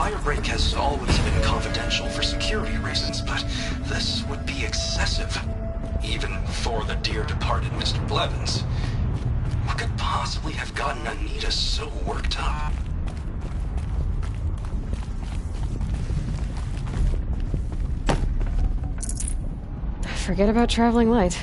Firebreak has always been confidential for security reasons, but this would be excessive. Even for the dear departed Mr. Blevins. What could possibly have gotten Anita so worked up? Forget about traveling light.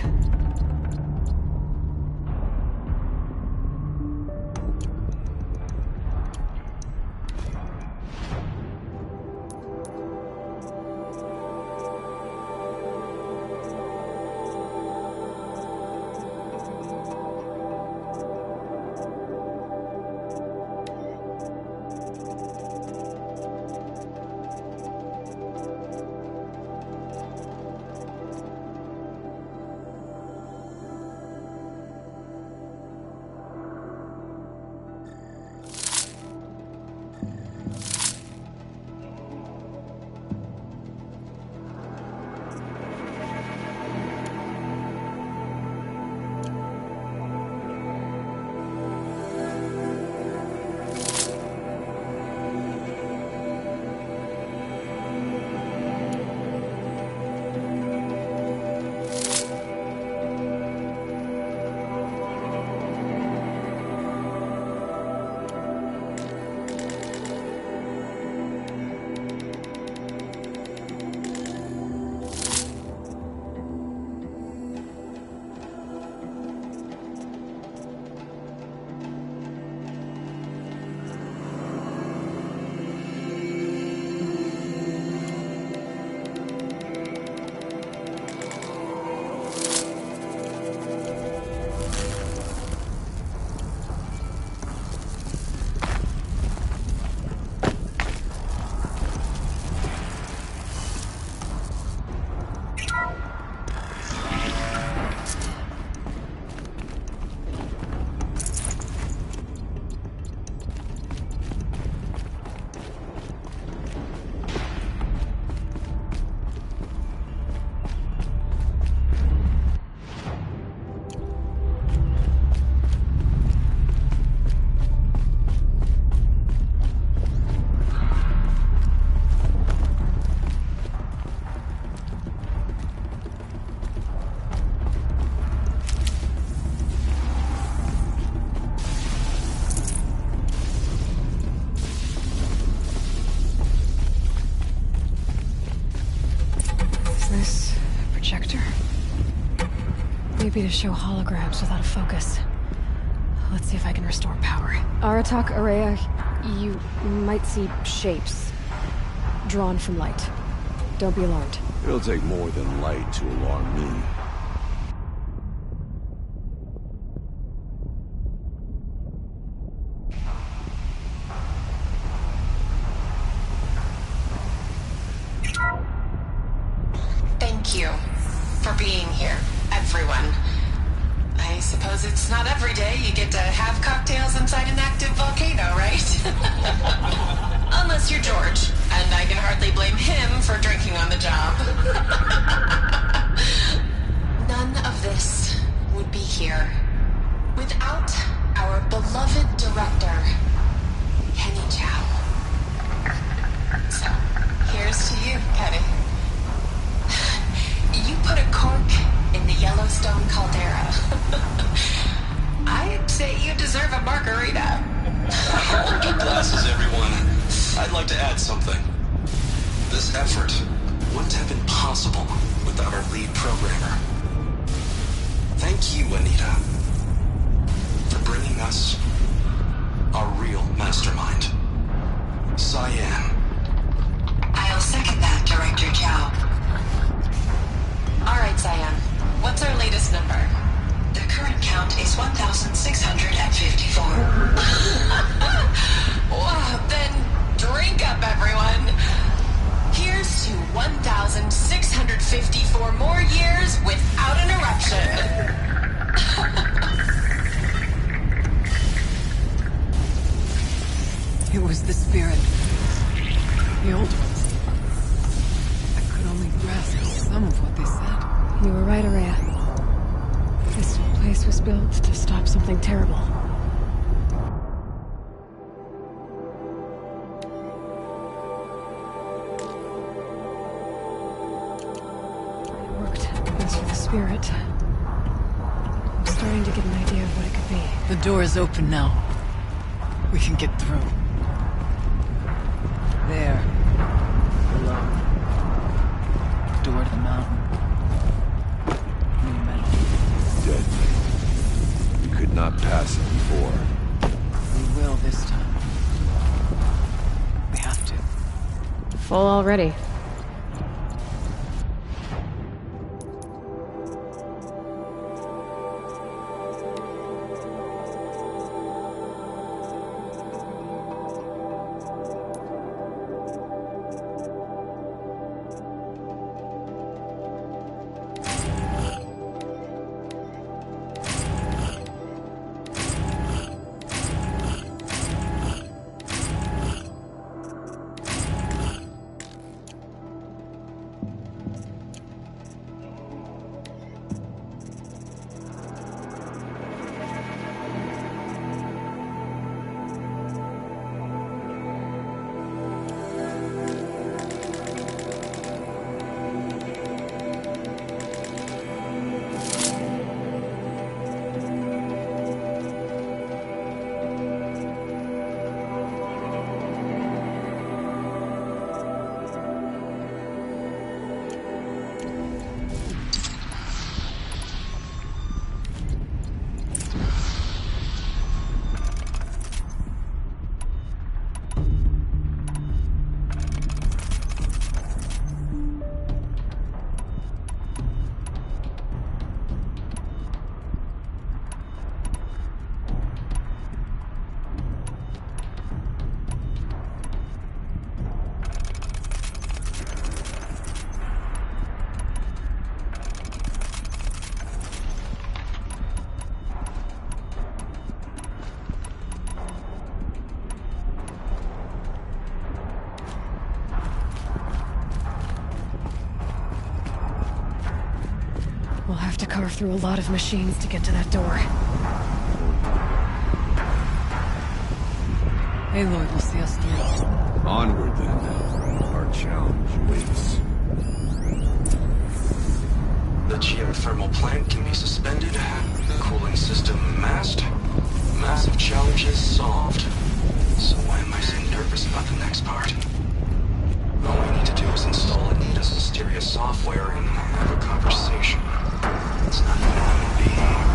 Maybe to show holograms without a focus. Let's see if I can restore power. Aratak, Ourea, you might see shapes drawn from light. Don't be alarmed. It'll take more than light to alarm me. Thank you for being here, everyone. I suppose it's not every day you get to have cocktails inside an active volcano, right? Unless you're George, and I can hardly blame him for drinking on the job. None of this would be here without our beloved director, Kenny Chow. So, here's to you, Kenny. You put a cork in the Yellowstone caldera. I'd say you deserve a margarita. Hold your glasses, everyone. I'd like to add something. This effort wouldn't have been possible without our lead programmer. Thank you, Anita, for bringing us our real mastermind, Cyan. I'll second that, Director Chow. All right, Cyan. What's our latest number? The current count is 1,654. Wow, then drink up, everyone. Here's to 1,654 more years without an eruption. It was the spirit. The old ones. I could only grasp some of what they said. You were right, Ourea. This place was built to stop something terrible. spirit. I'm starting to get an idea of what it could be. The door is open now. We can get through. There. Below. Door to the mountain. New metal. Dead. We could not pass it before. We will this time. We have to. Full already. We'll have to carve through a lot of machines to get to that door. Aloy will see us through. Onward then. Our challenge waits. The geothermal plant can be suspended. Cooling system masked. Massive challenges solved. So why am I so nervous about the next part? All we need to do is install Anita's Hysteria software and have a conversation. It's not even a human being.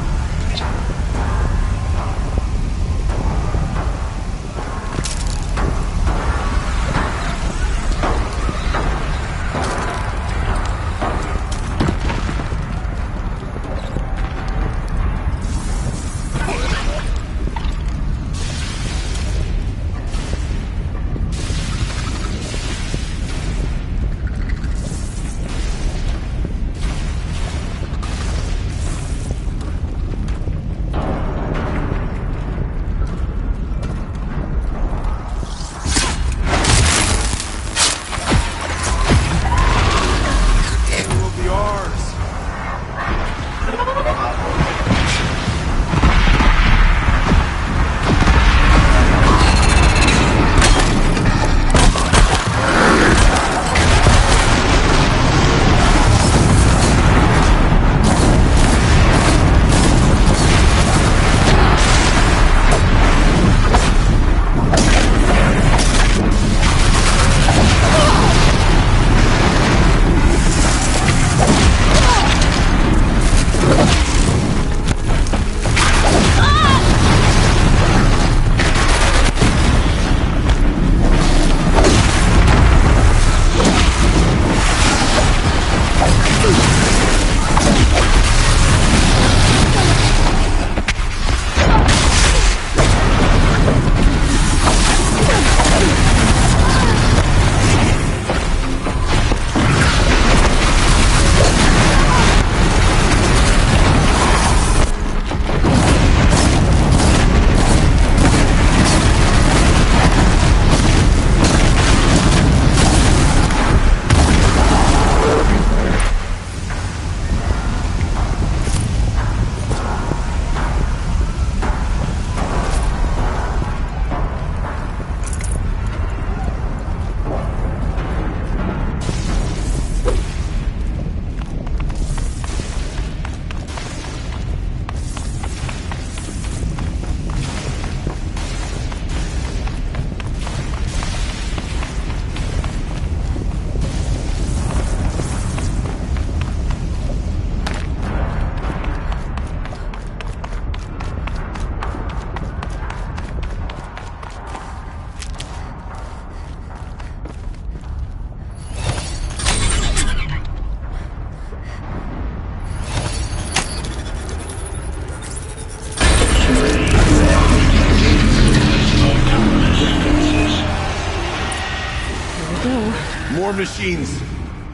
go. More machines.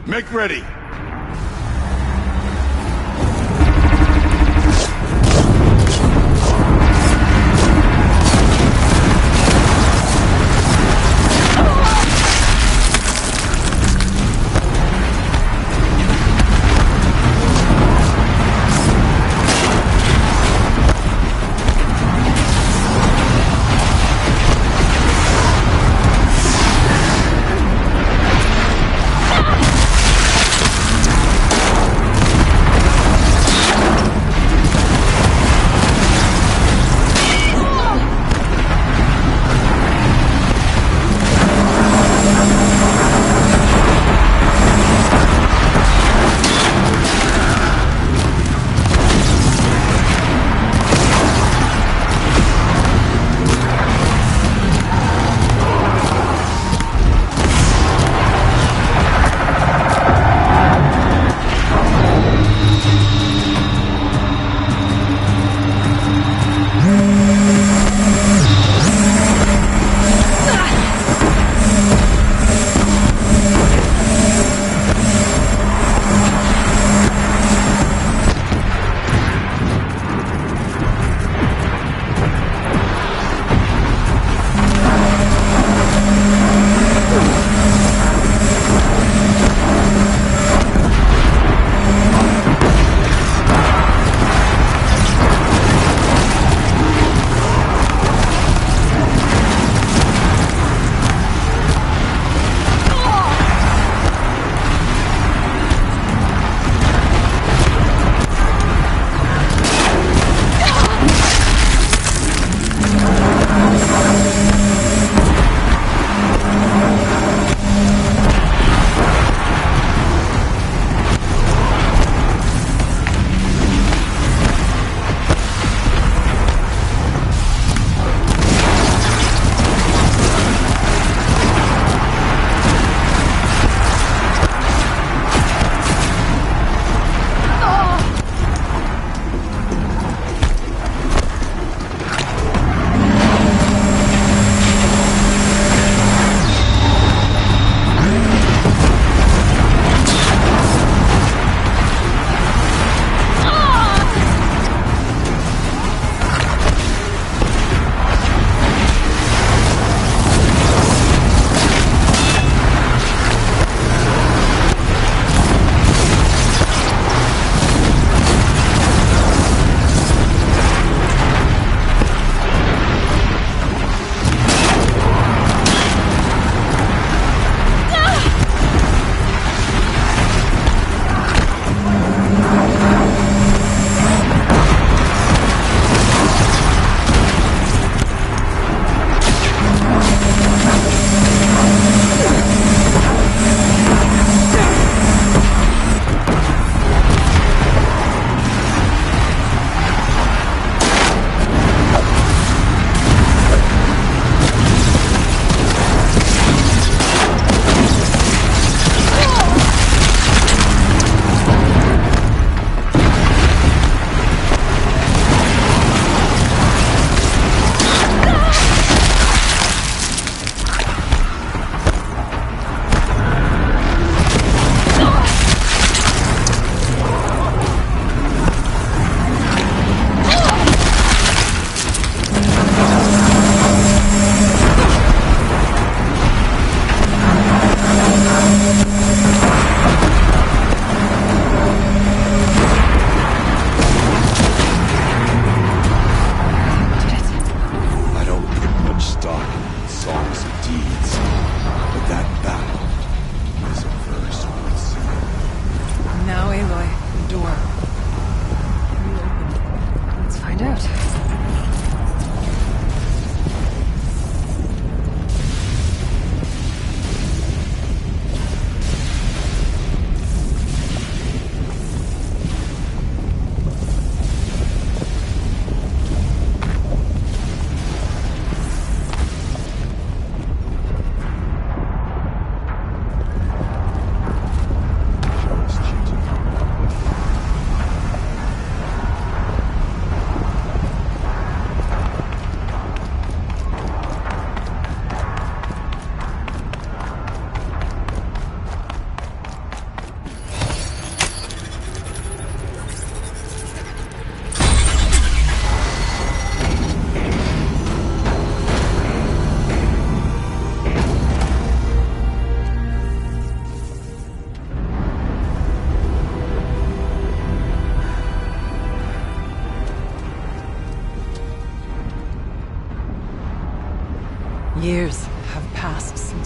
Make ready.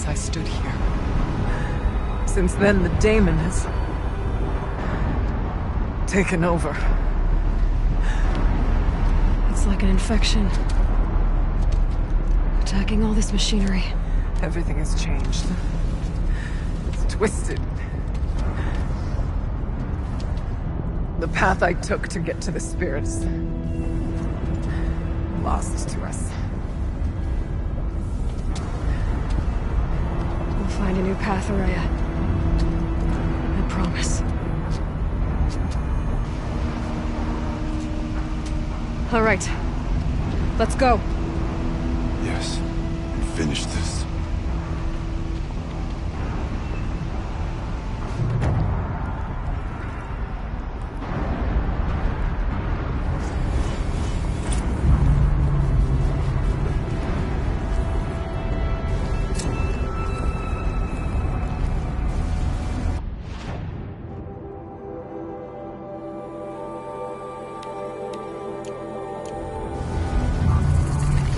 since I stood here. Since then, the daemon has taken over. It's like an infection. Attacking all this machinery. Everything has changed. It's twisted. The path I took to get to the spirits, lost to us. We'll find a new path, Araya. I promise. All right. Let's go. Yes. And finish this.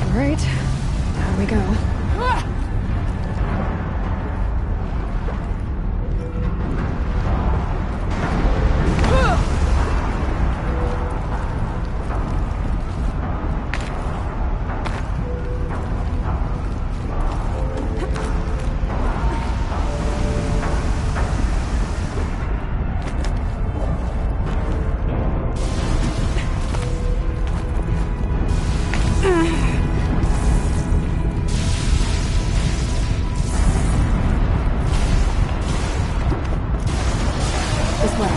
All right. Here we go. This way.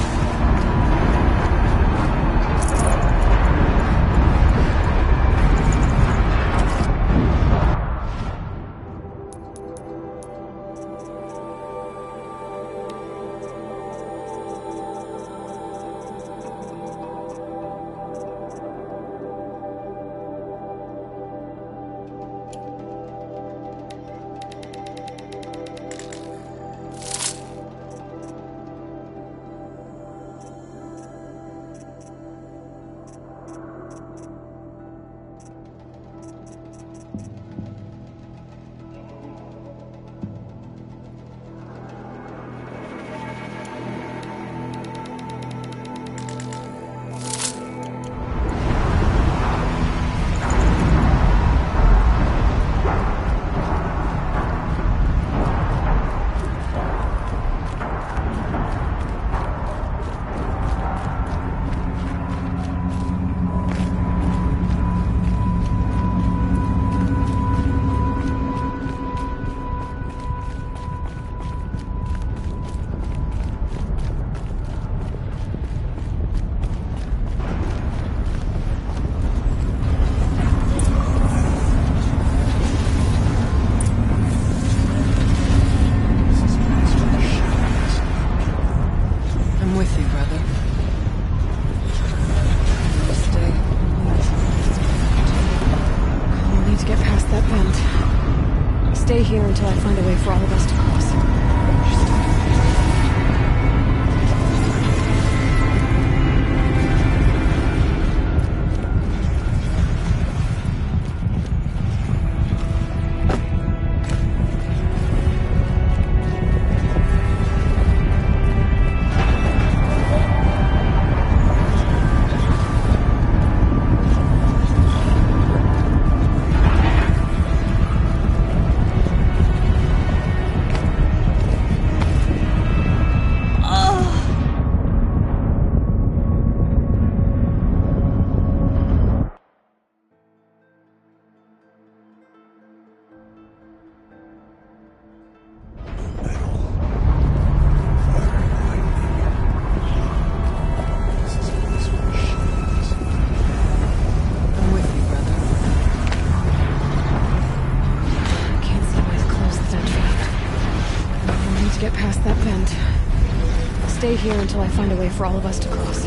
Stay here until I find a way for all of us to cross. Stay here until I find a way for all of us to cross.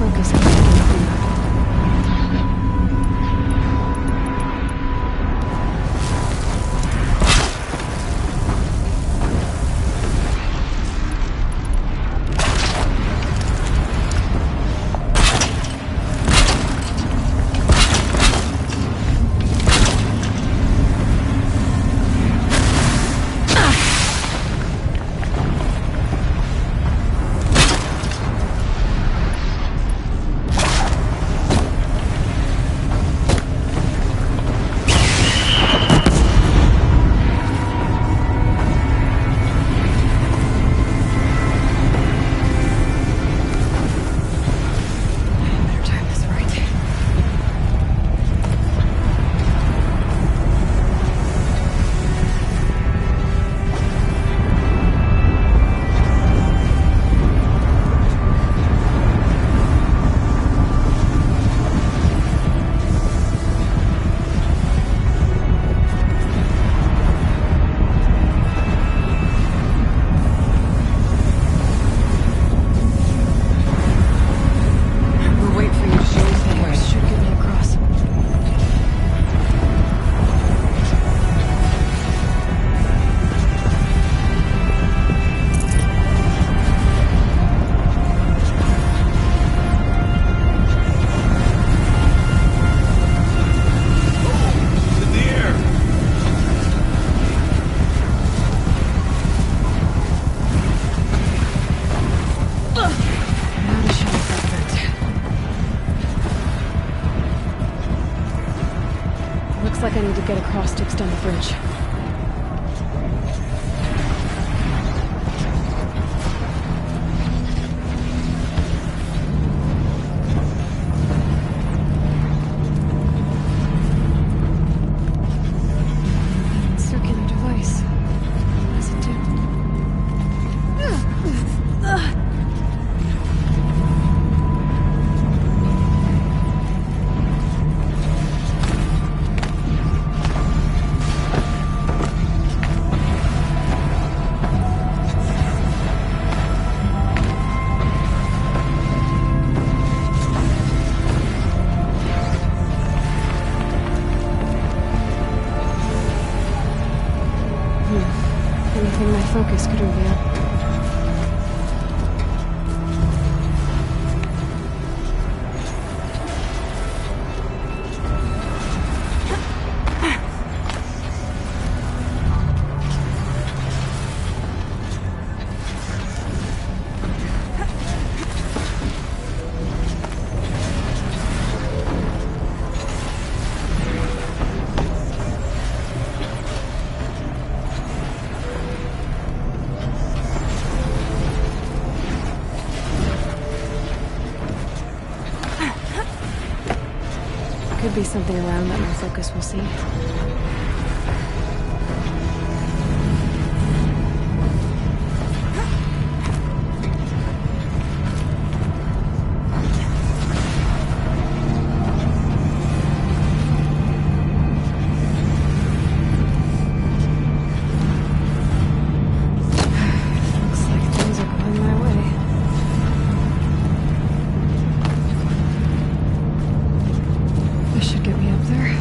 focus can pick anything up. Better time this right. We'll wait for you to show us the way. Should get me across. In the air! Now to show us that vent. Looks like I need to get across to extend the bridge. Circular device. What does it do? Anything my focus could reveal. Could be something around that my focus will see. Looks like things are going my way. This should get me up there.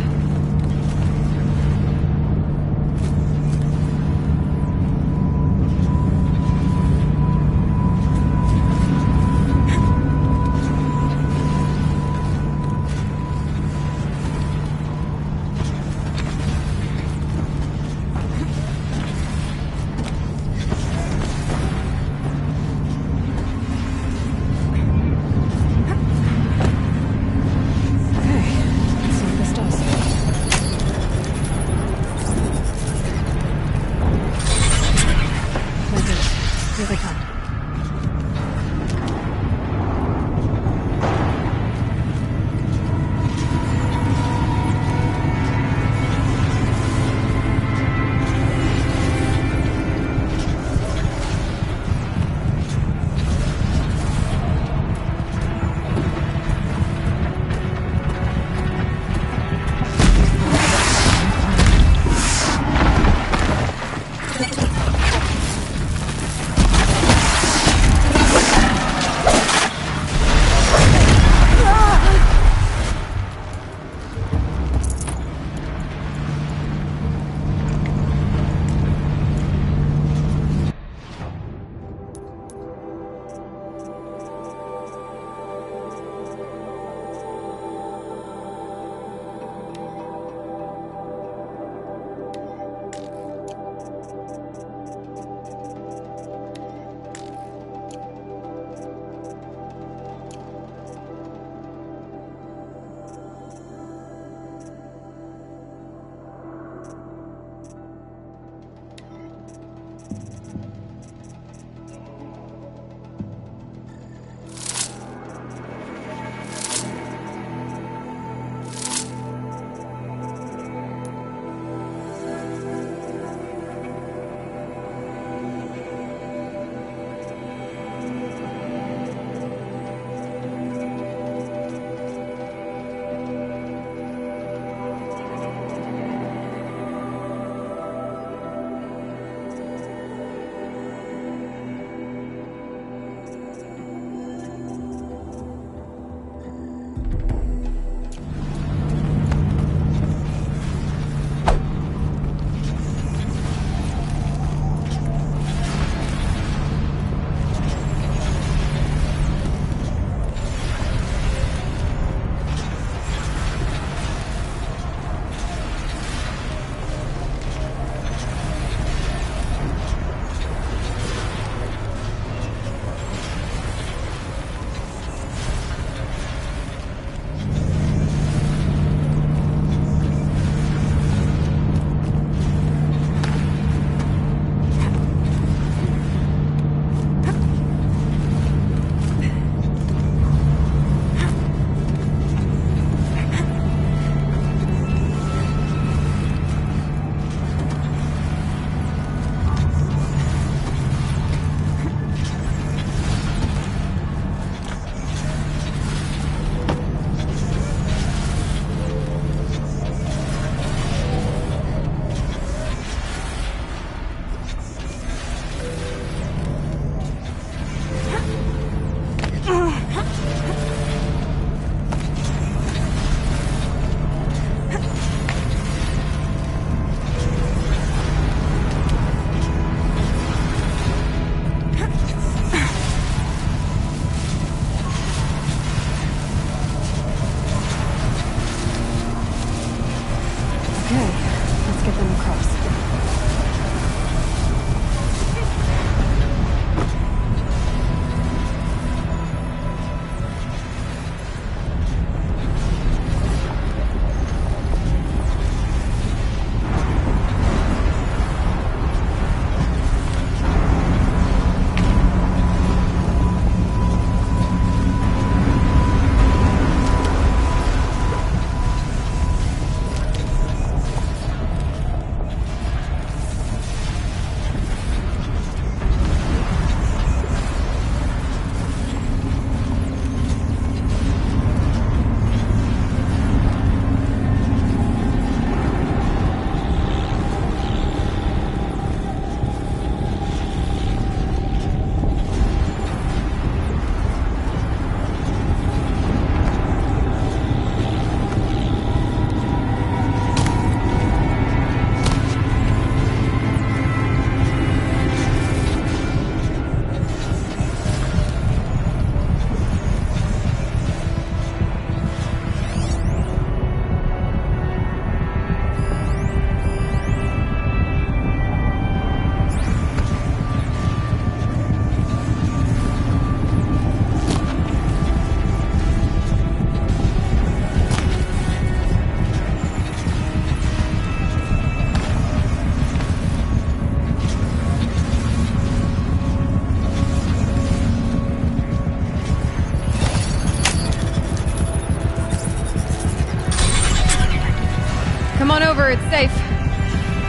sure it's safe. I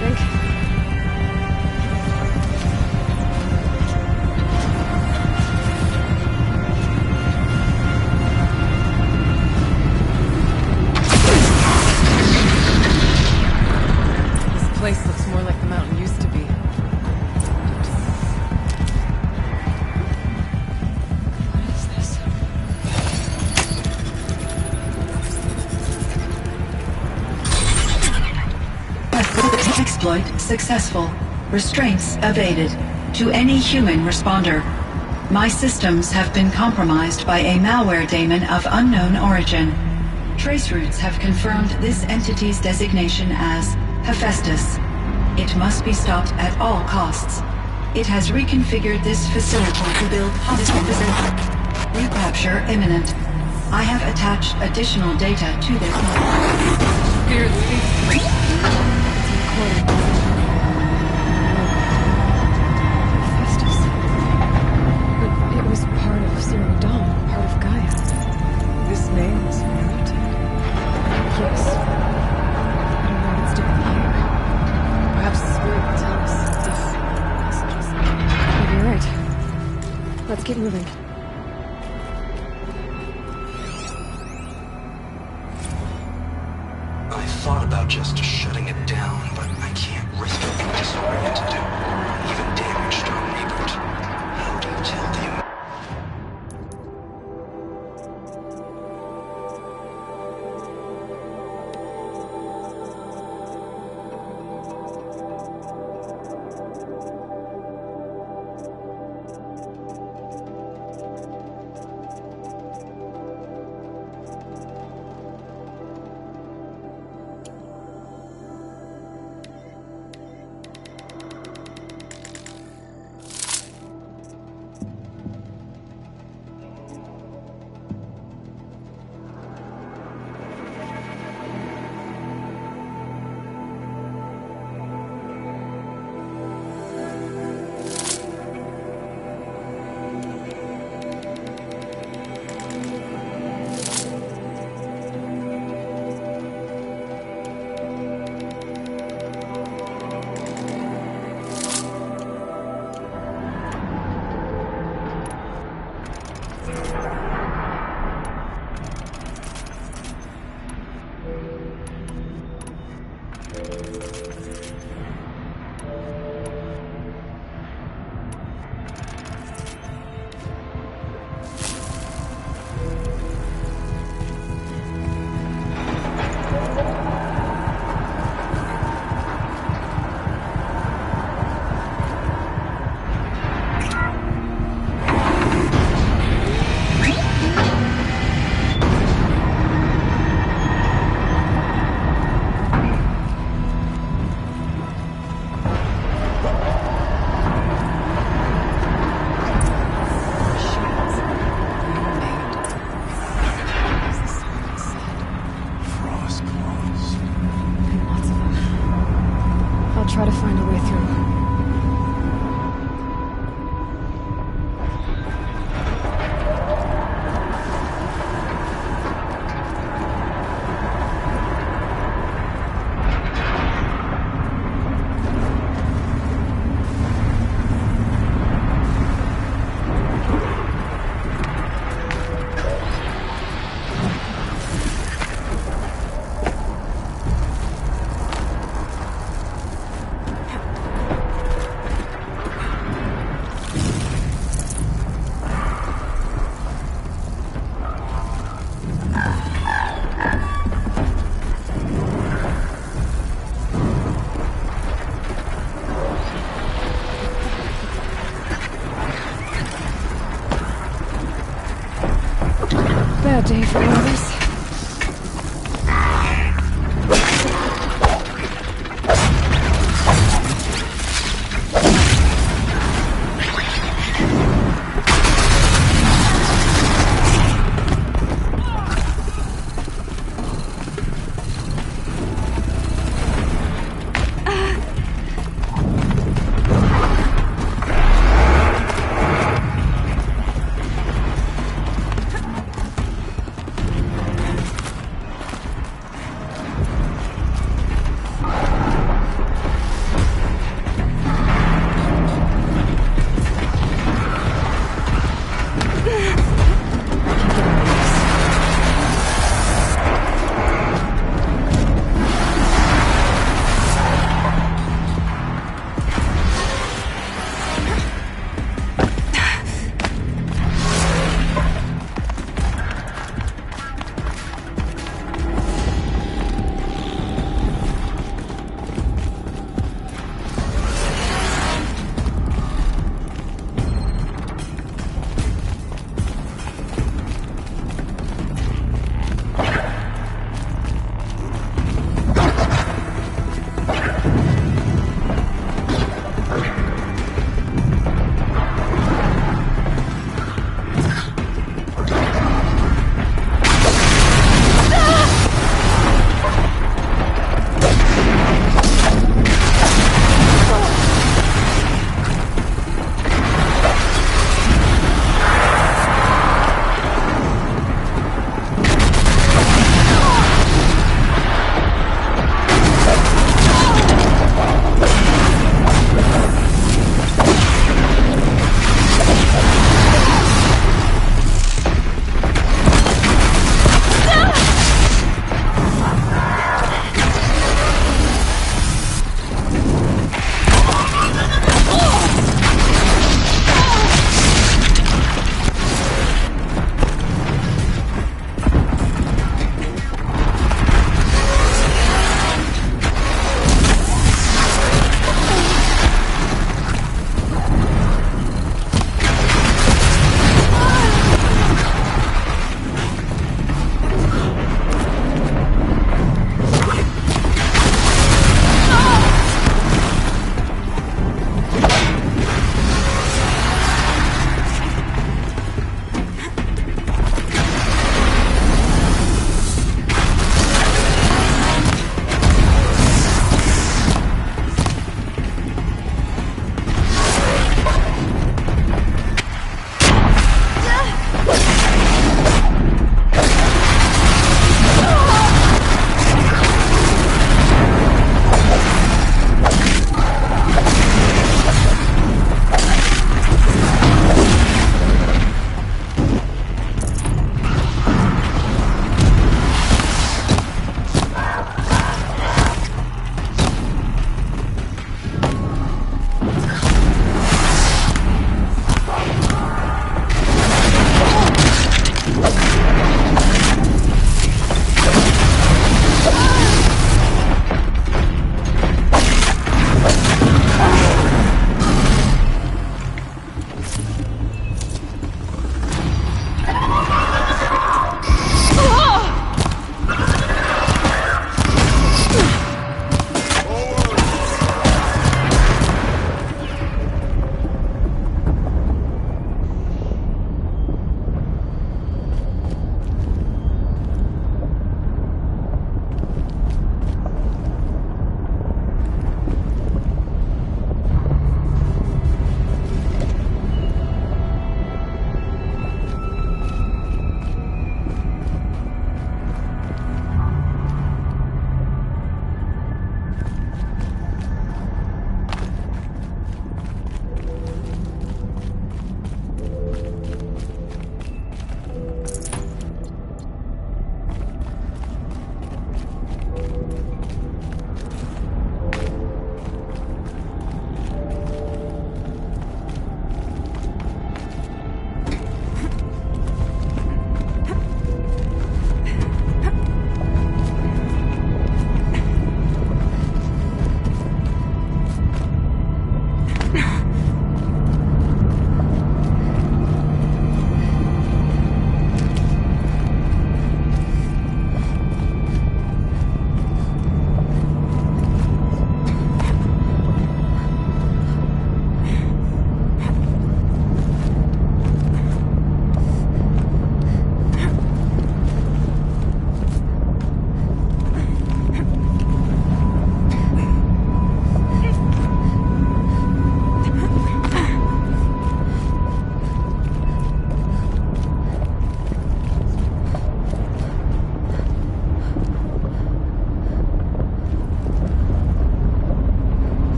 think. This place looks more like the mountain used to be. What is this? Exploit successful. Restraints evaded. To any human responder. My systems have been compromised by a malware daemon of unknown origin. Trace routes have confirmed this entity's designation as Hephaestus. It must be stopped at all costs. It has reconfigured this facility to build recapture imminent. I have attached additional data to this. Spirit speaks. Hephaestus. But it was part of Zero Dawn, part of Gaia. This name was familiar to you. Yes. I don't know what it's doing here. Perhaps the spirit will tell us if messages. Maybe you're right. Let's keep moving. I thought about just shutting it down, but I can't risk it being disoriented or even damaged or reboot. How do you tell the Try to find a way through. Bad day for all this.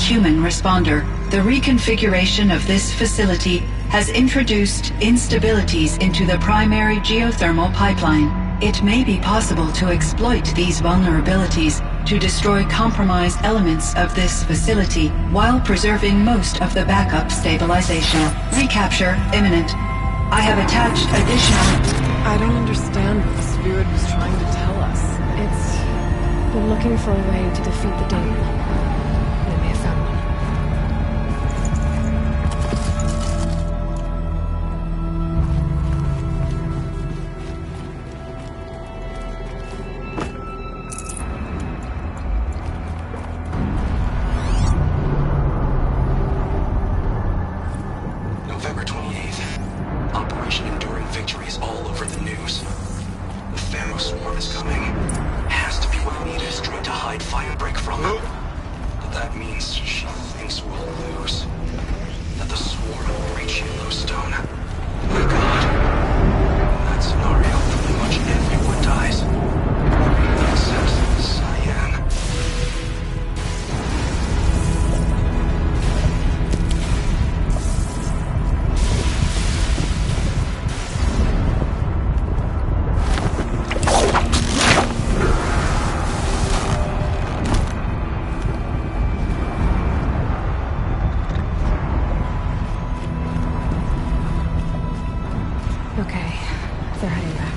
human responder. The reconfiguration of this facility has introduced instabilities into the primary geothermal pipeline. It may be possible to exploit these vulnerabilities to destroy compromised elements of this facility while preserving most of the backup stabilization. Recapture imminent. I have attached additional... I don't understand what the spirit was trying to tell us. It's been looking for a way to defeat the demon. They may have found one. November 28th. Operation Enduring Victory is all over the news. The Pharaoh swarm is coming. Has to be what Nita is trying to hide Firebreak from. But that means she thinks we'll lose. That the swarm will breach Yellowstone. My God. In that scenario, pretty much everyone dies. Except Cyan. Okay, they're heading back.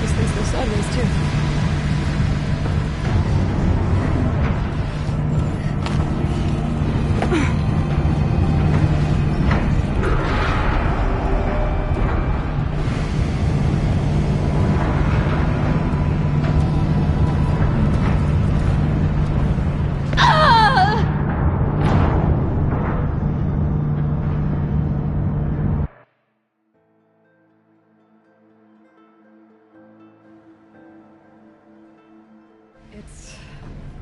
These things go sideways too. It's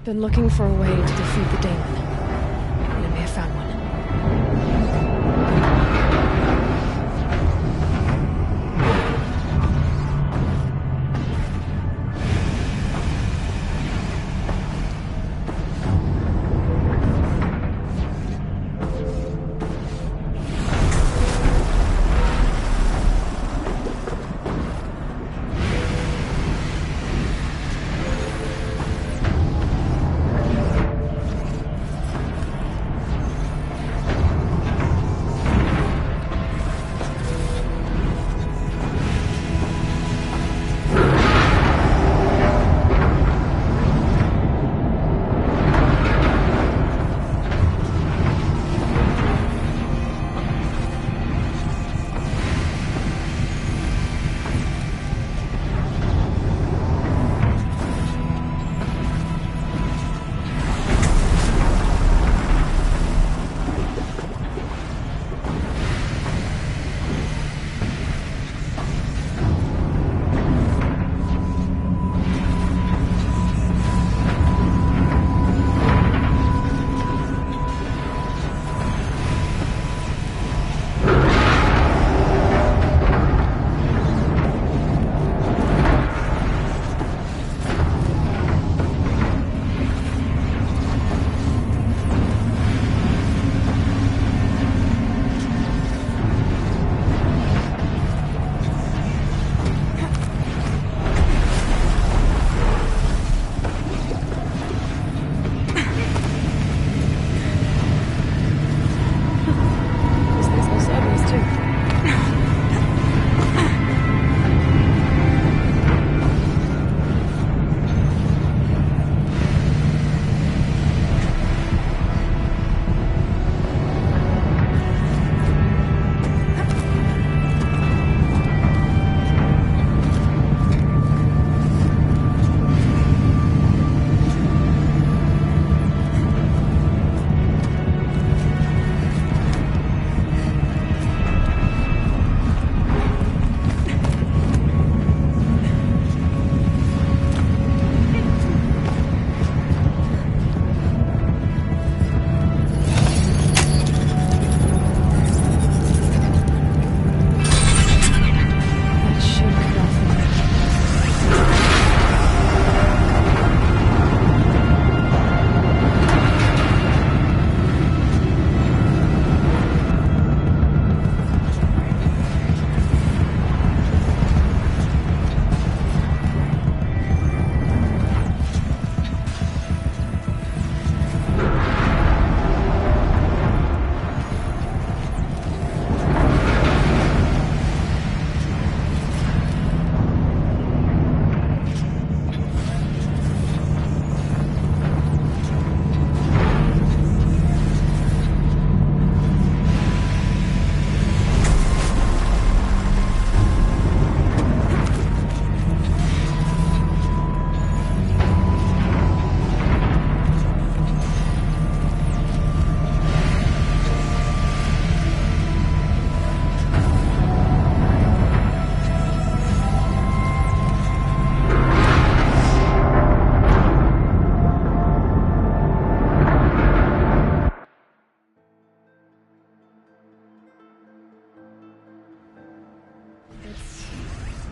been looking for a way to defeat the demon. And it may have found one.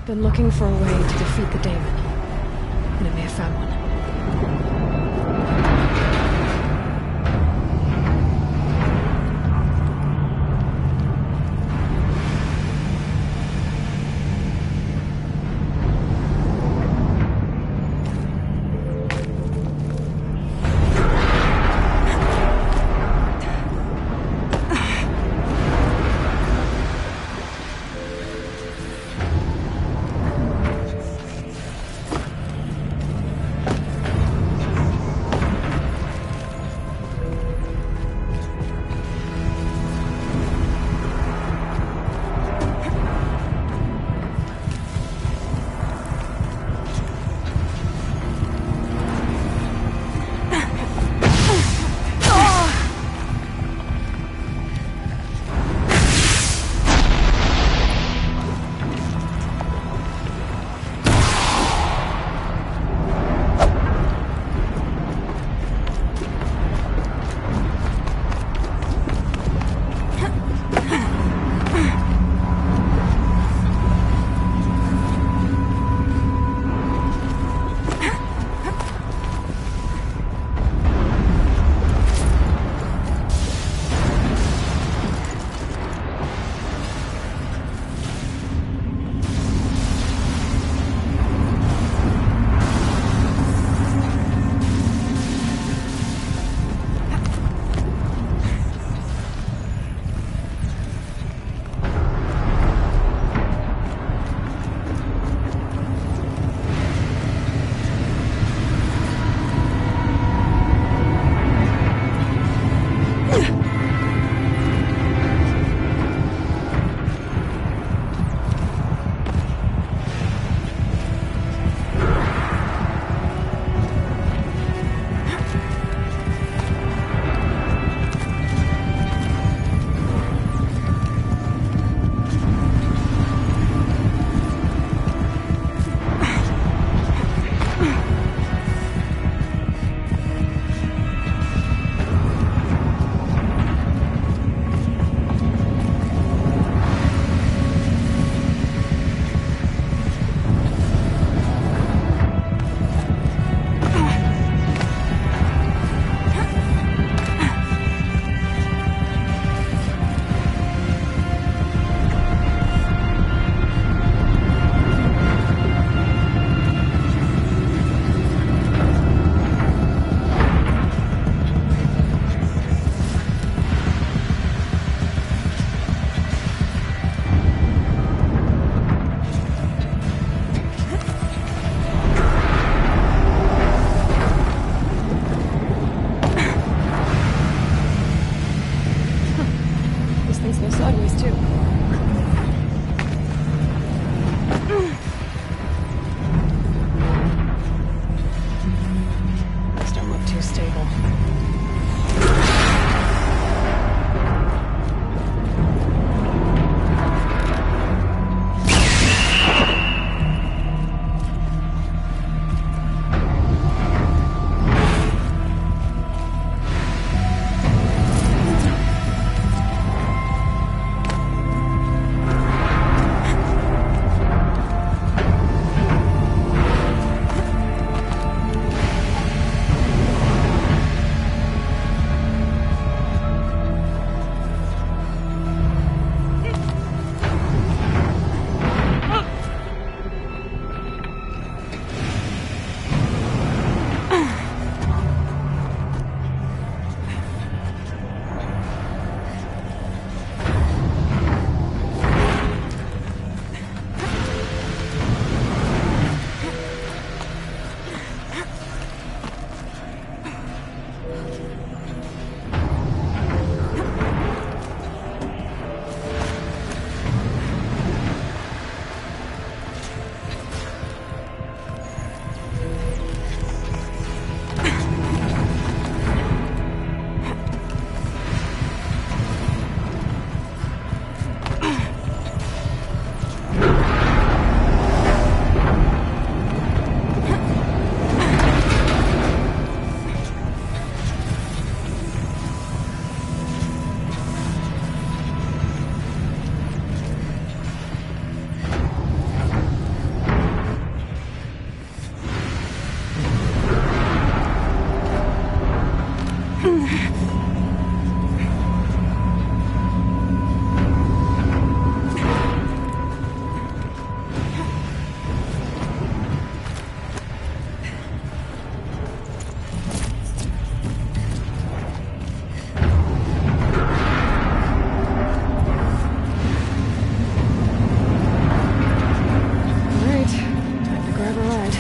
Been looking for a way to defeat the daemon, and I may have found one. Alright, time to grab a ride.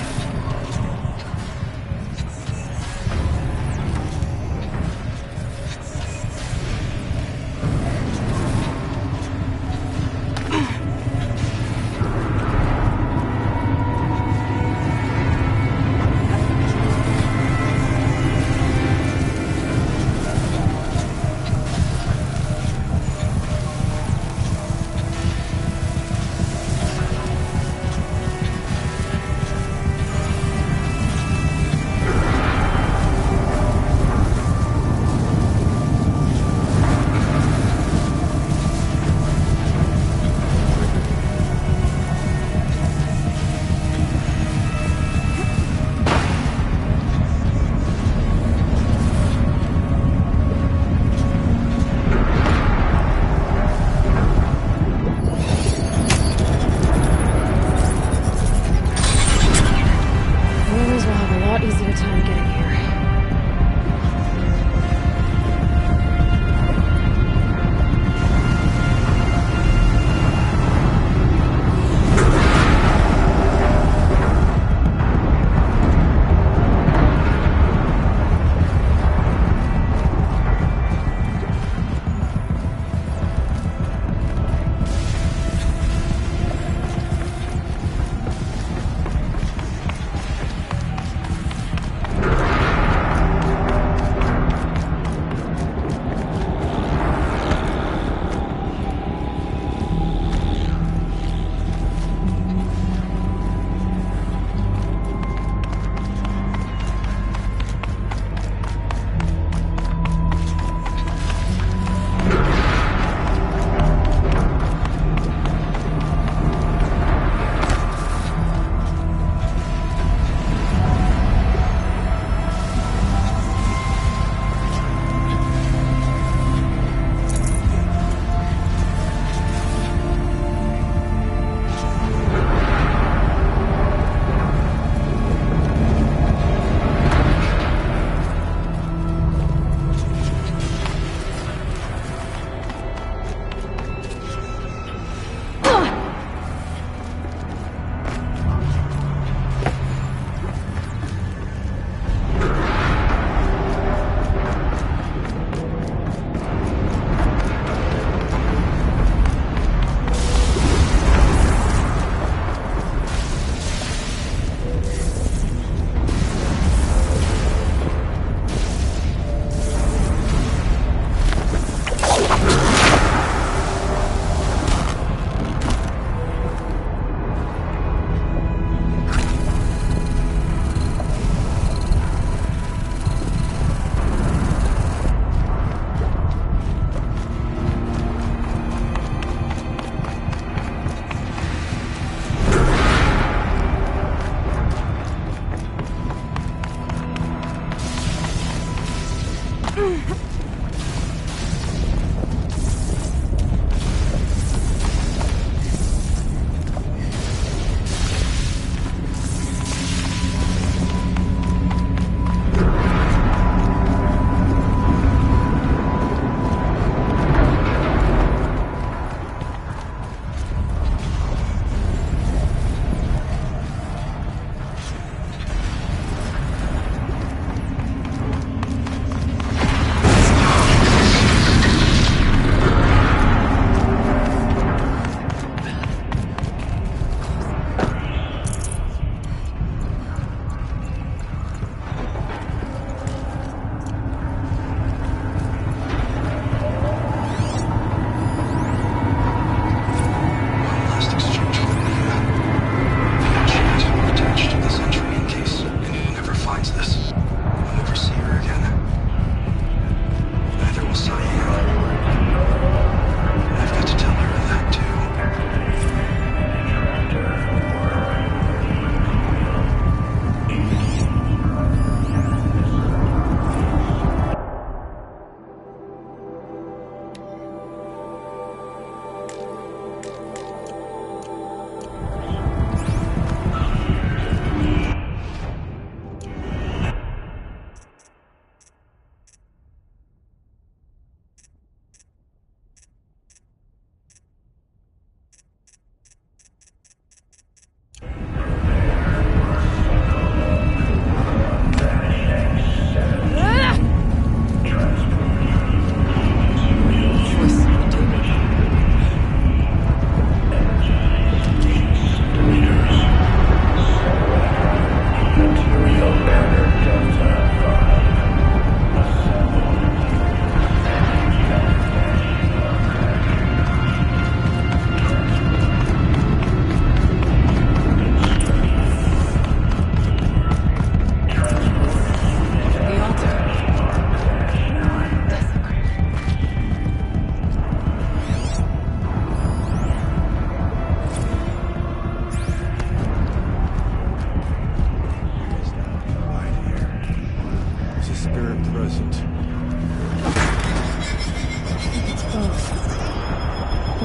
Humans will have a lot easier time getting here.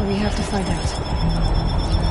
We have to find out.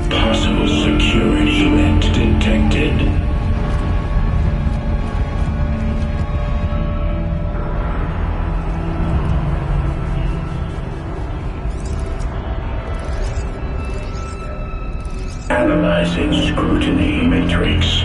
Possible security event detected. Analyzing scrutiny matrix.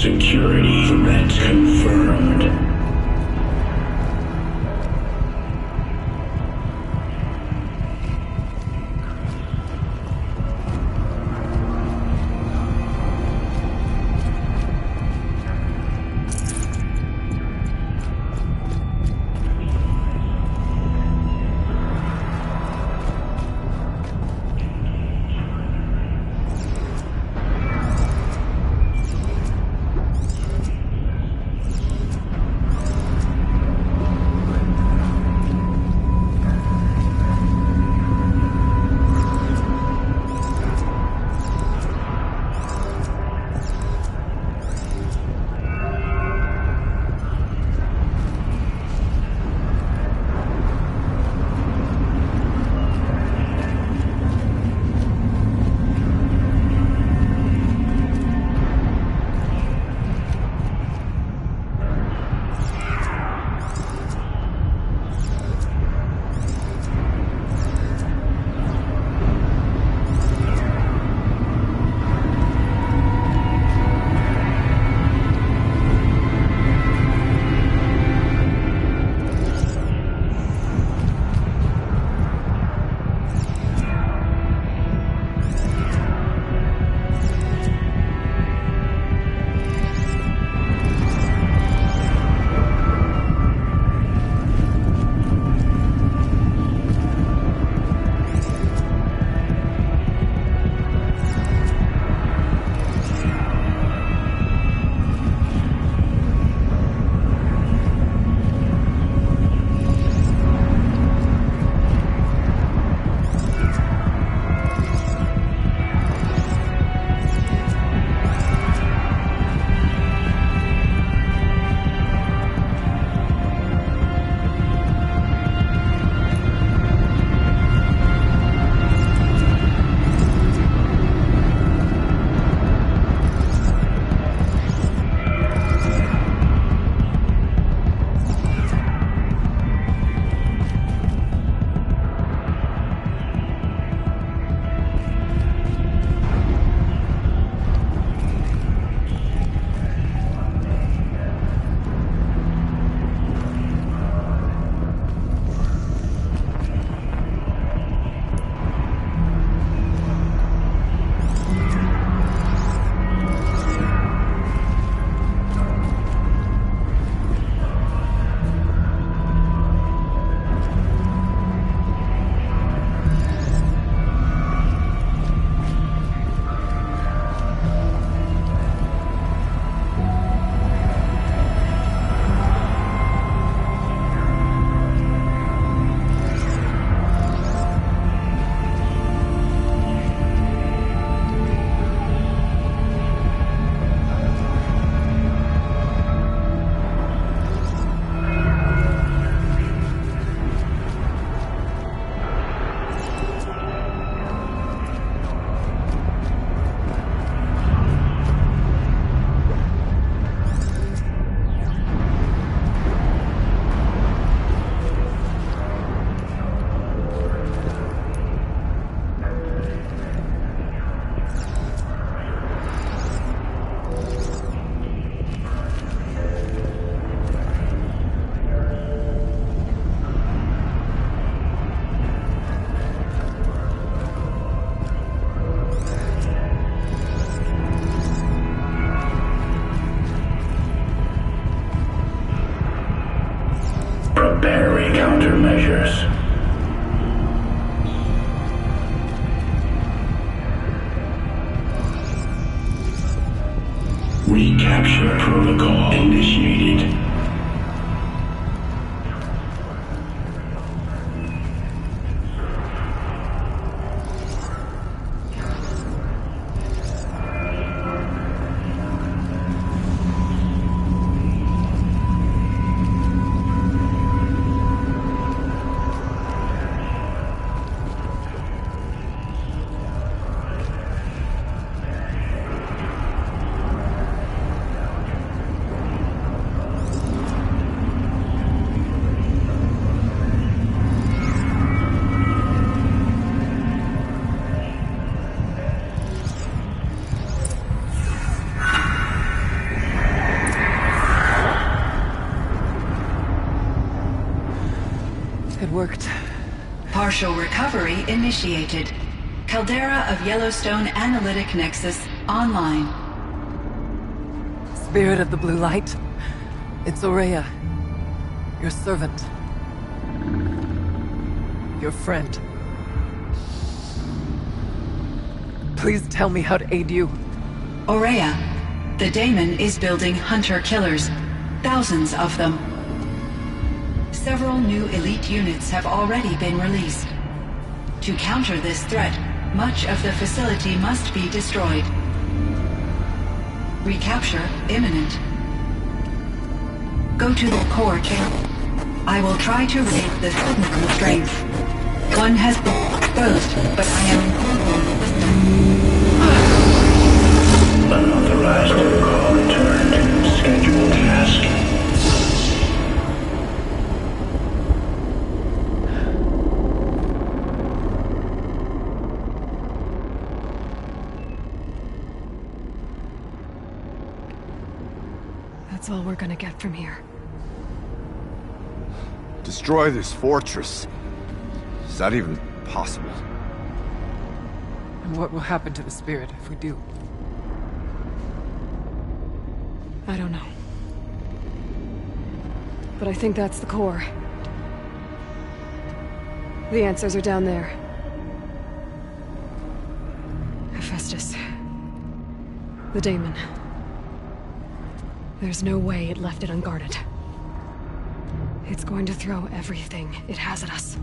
Security threat confirmed. Recapture protocol initiated. It worked. Partial recovery initiated. Caldera of Yellowstone Analytic Nexus online. Spirit of the Blue Light. It's Ourea. Your servant. Your friend. Please tell me how to aid you. Ourea, the Daemon is building hunter-killers. Thousands of them. Several new elite units have already been released. To counter this threat, much of the facility must be destroyed. Recapture imminent. Go to the core chamber. I will try to raid the signal strength. One has been exposed, but I am Unauthorized call returned. Scheduled task. That's all we're gonna get from here. Destroy this fortress. Is that even possible? And what will happen to the spirit if we do? I don't know. But I think that's the core. The answers are down there. Hephaestus. The Daemon. There's no way it left it unguarded. It's going to throw everything it has at us.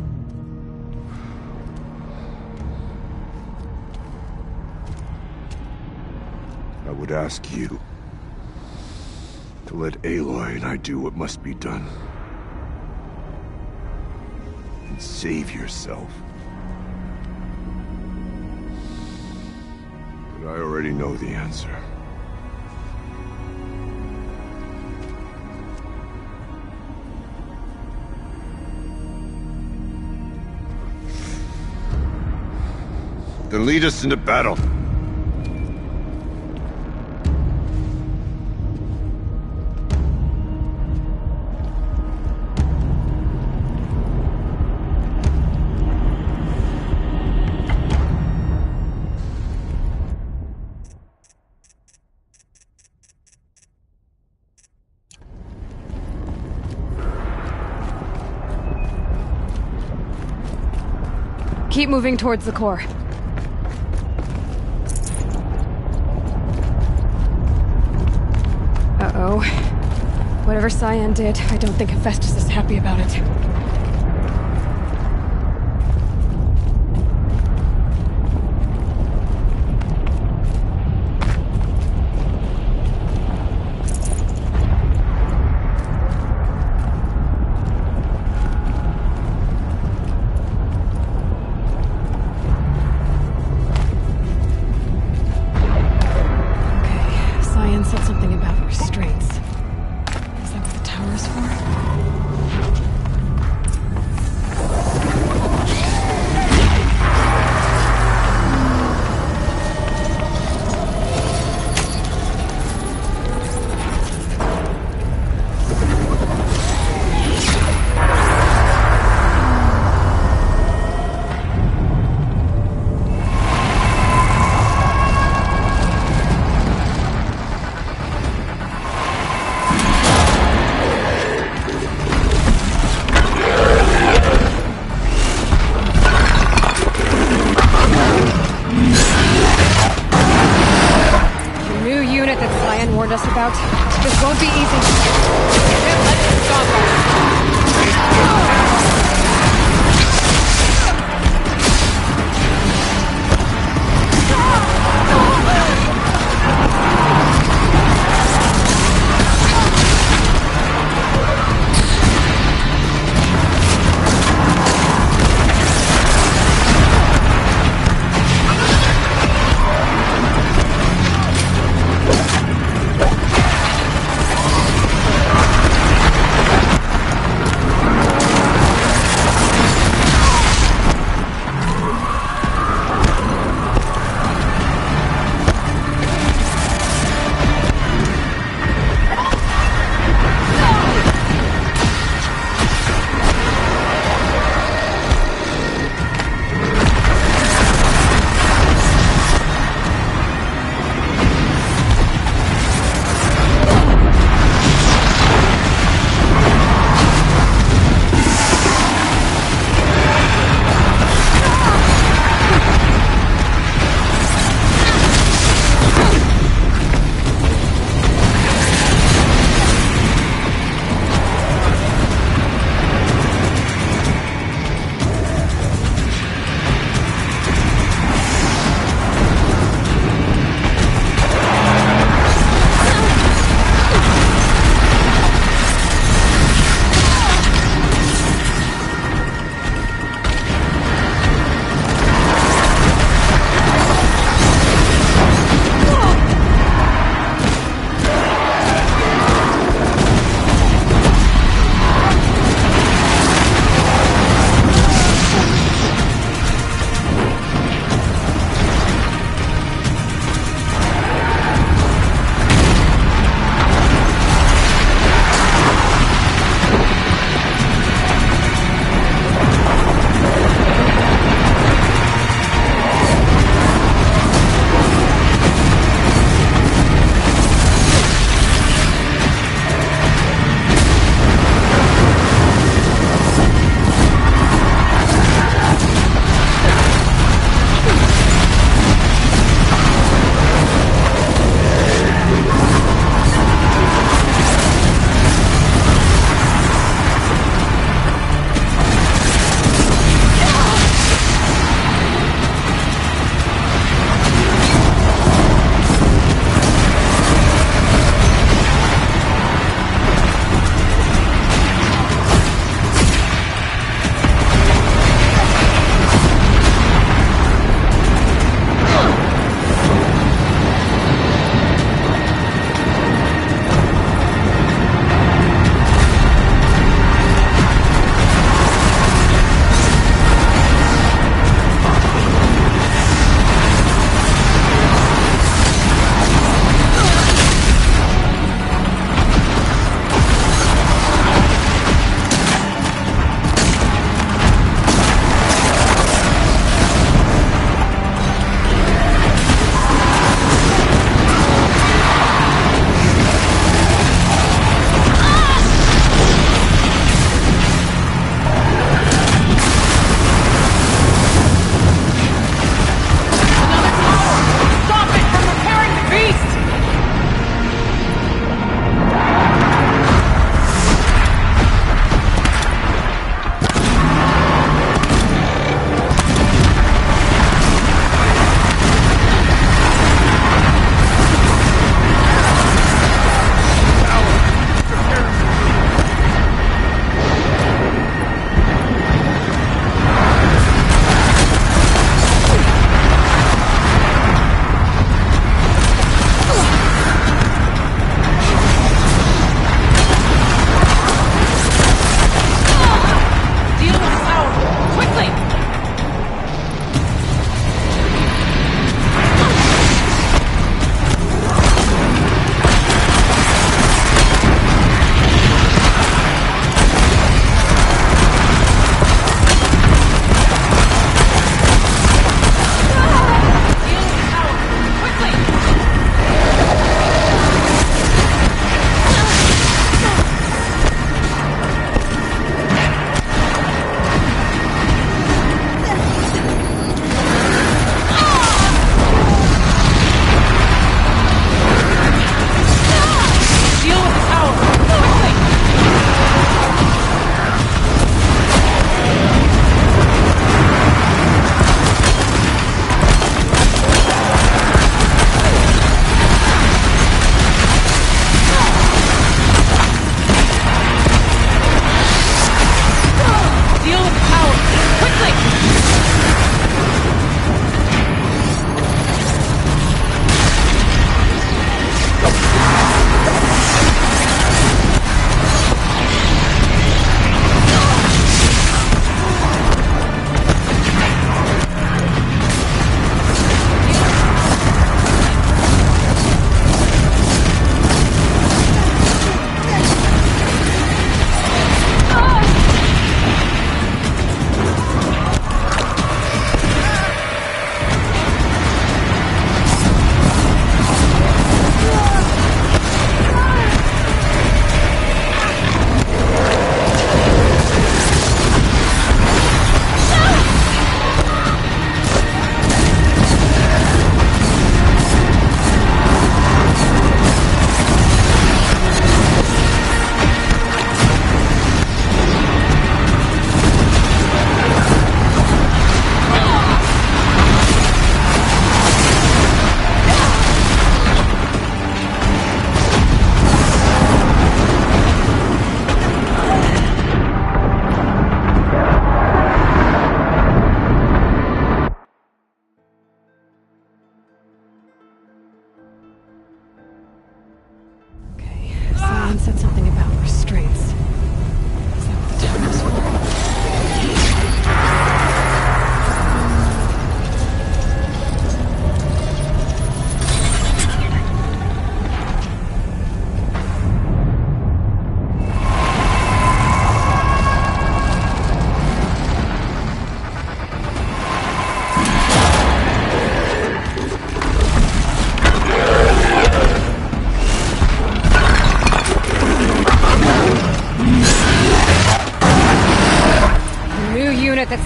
I would ask you to let Aloy and I do what must be done. And save yourself. But I already know the answer. Then lead us into battle. Keep moving towards the core. Uh-oh. Whatever Cyan did, I don't think Hephaestus is happy about it. us about. This won't be easy. Can't let it stop us.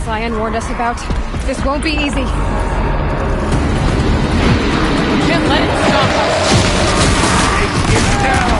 Cyan warned us about. This won't be easy. Can't let it stop us. Get down!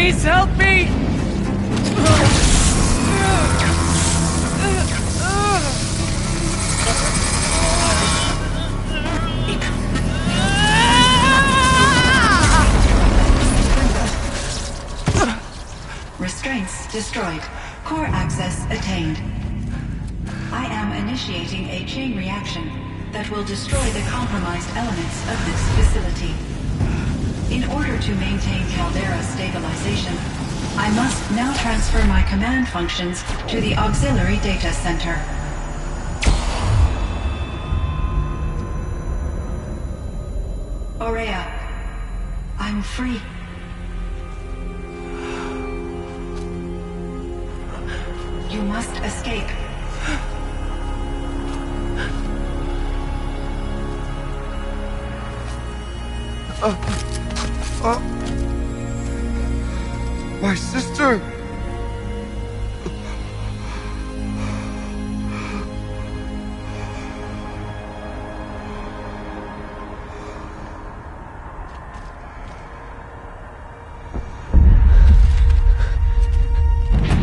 Please help me! Restraints destroyed. Core access attained. I am initiating a chain reaction that will destroy the compromised elements of this facility. In order to maintain Caldera stabilization, I must now transfer my command functions to the auxiliary data center. Aurea, I'm free. You must escape. My sister!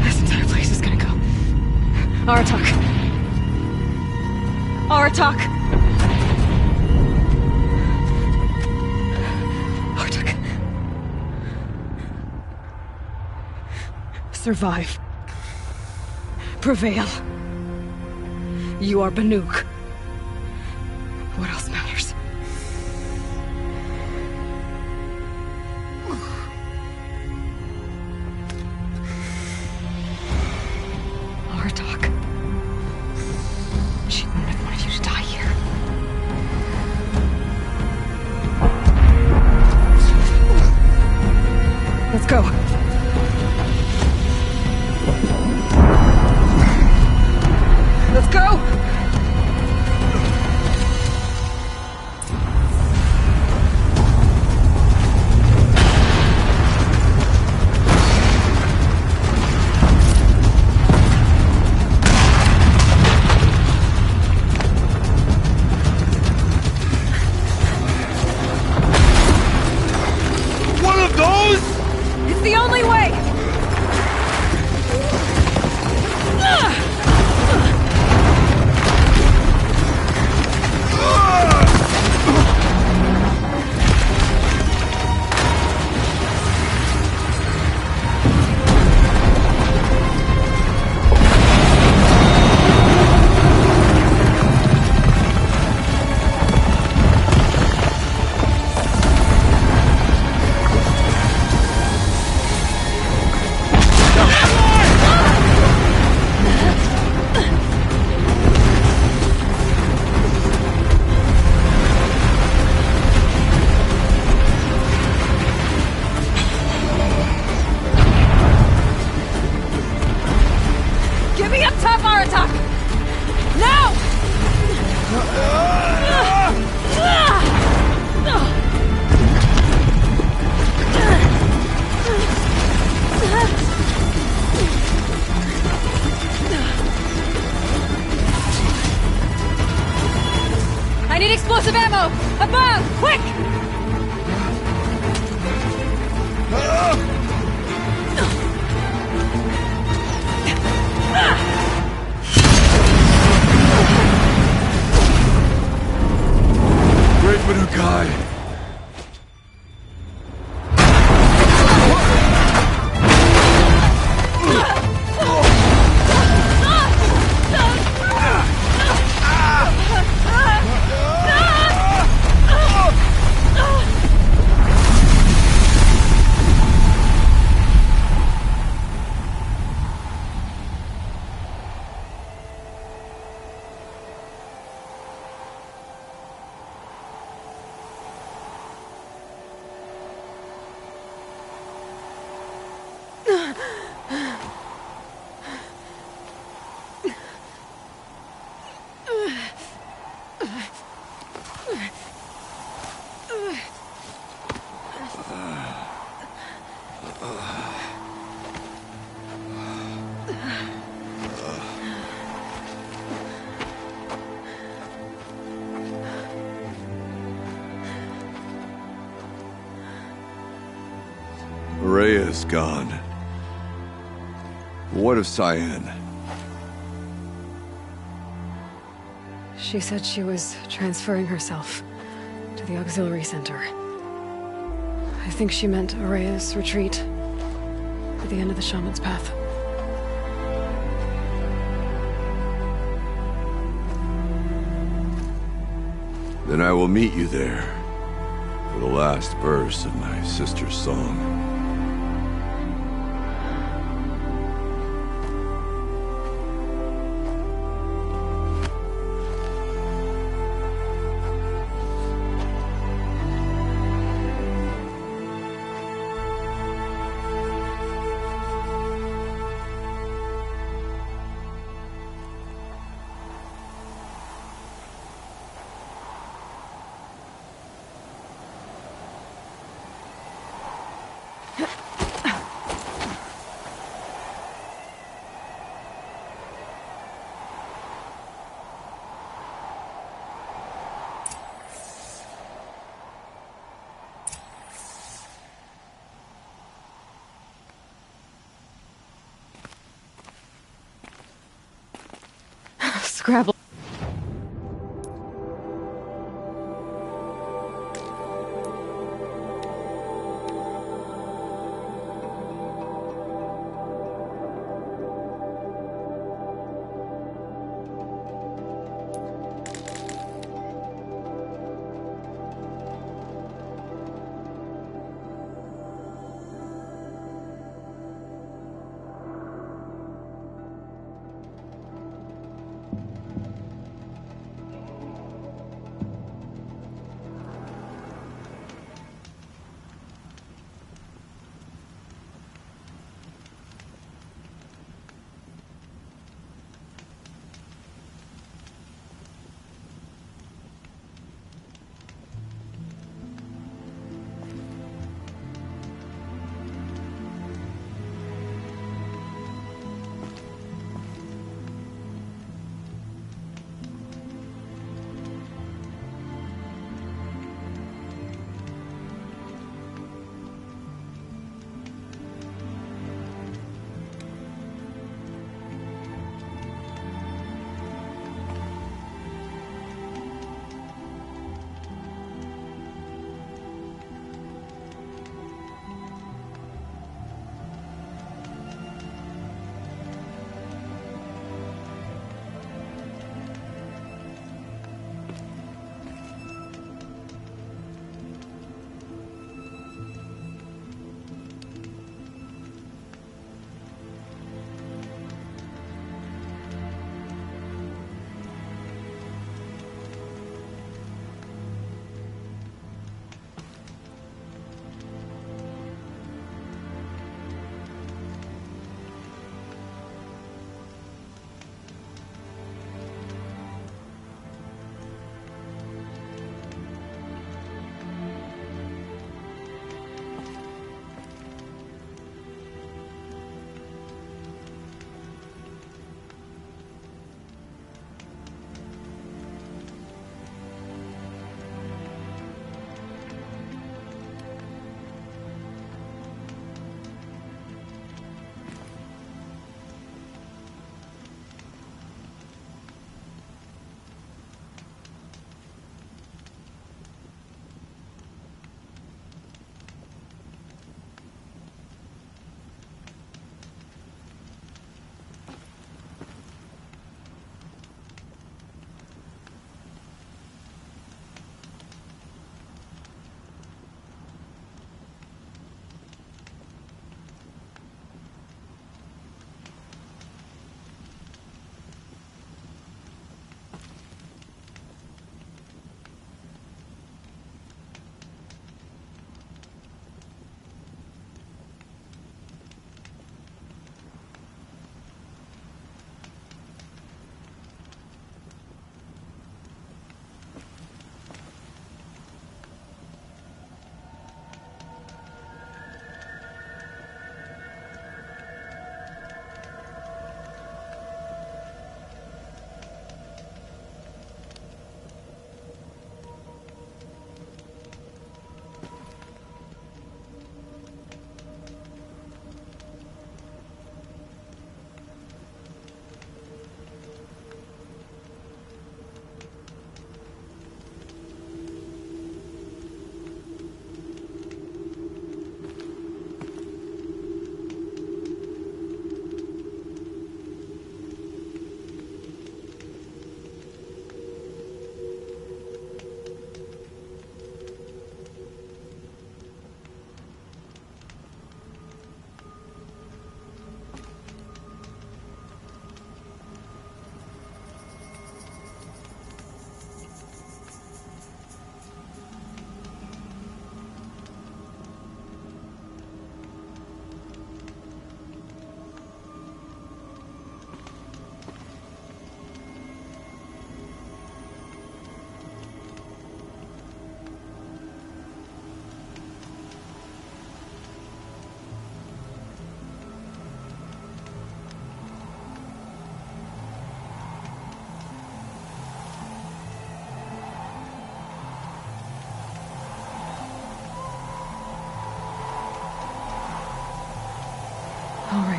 This entire place is gonna go. Aratak. Aratak! Aratak. Survive. Prevail. You are Banuk. What else matters? Aratak. She wouldn't have wanted you to die here. Let's go. Let's go! One of those? It's the only way! Get me up top, Aratak! Now! I need explosive ammo! Above! Quick! Great Manukai! Rhea is gone. What of Cyan? She said she was transferring herself to the auxiliary center. I think she meant Araya's retreat at the end of the Shaman's Path. Then I will meet you there for the last verse of my sister's song. Scrabble.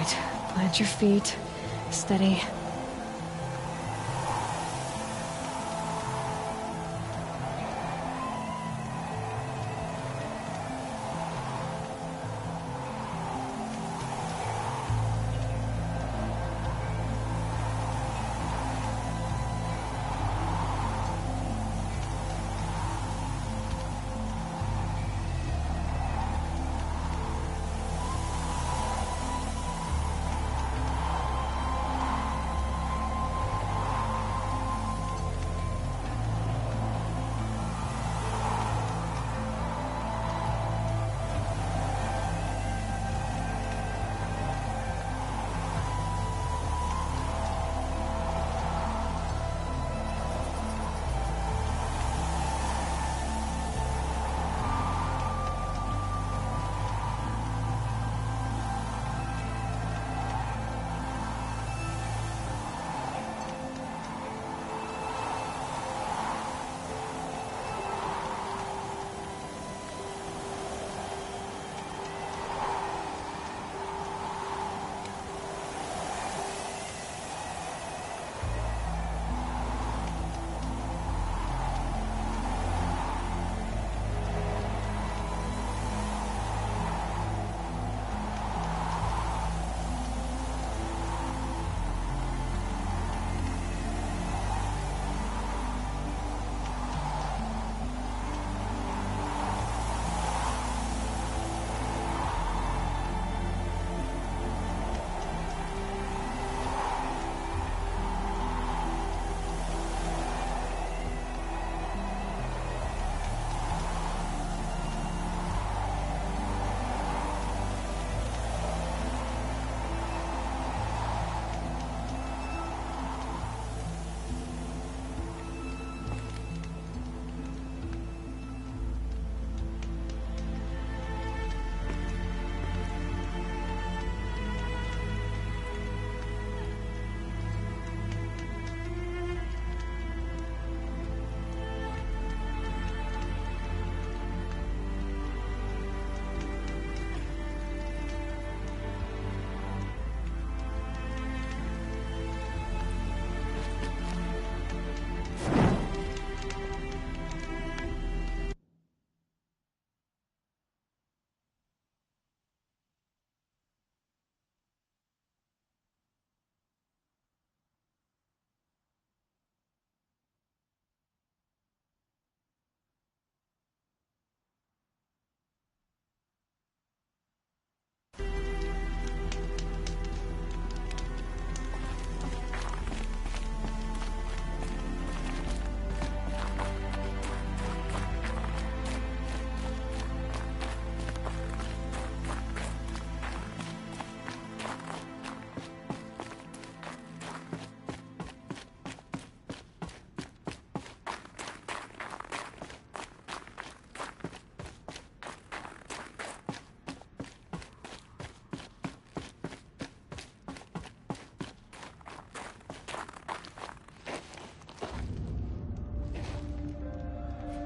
right. Plant your feet. Steady.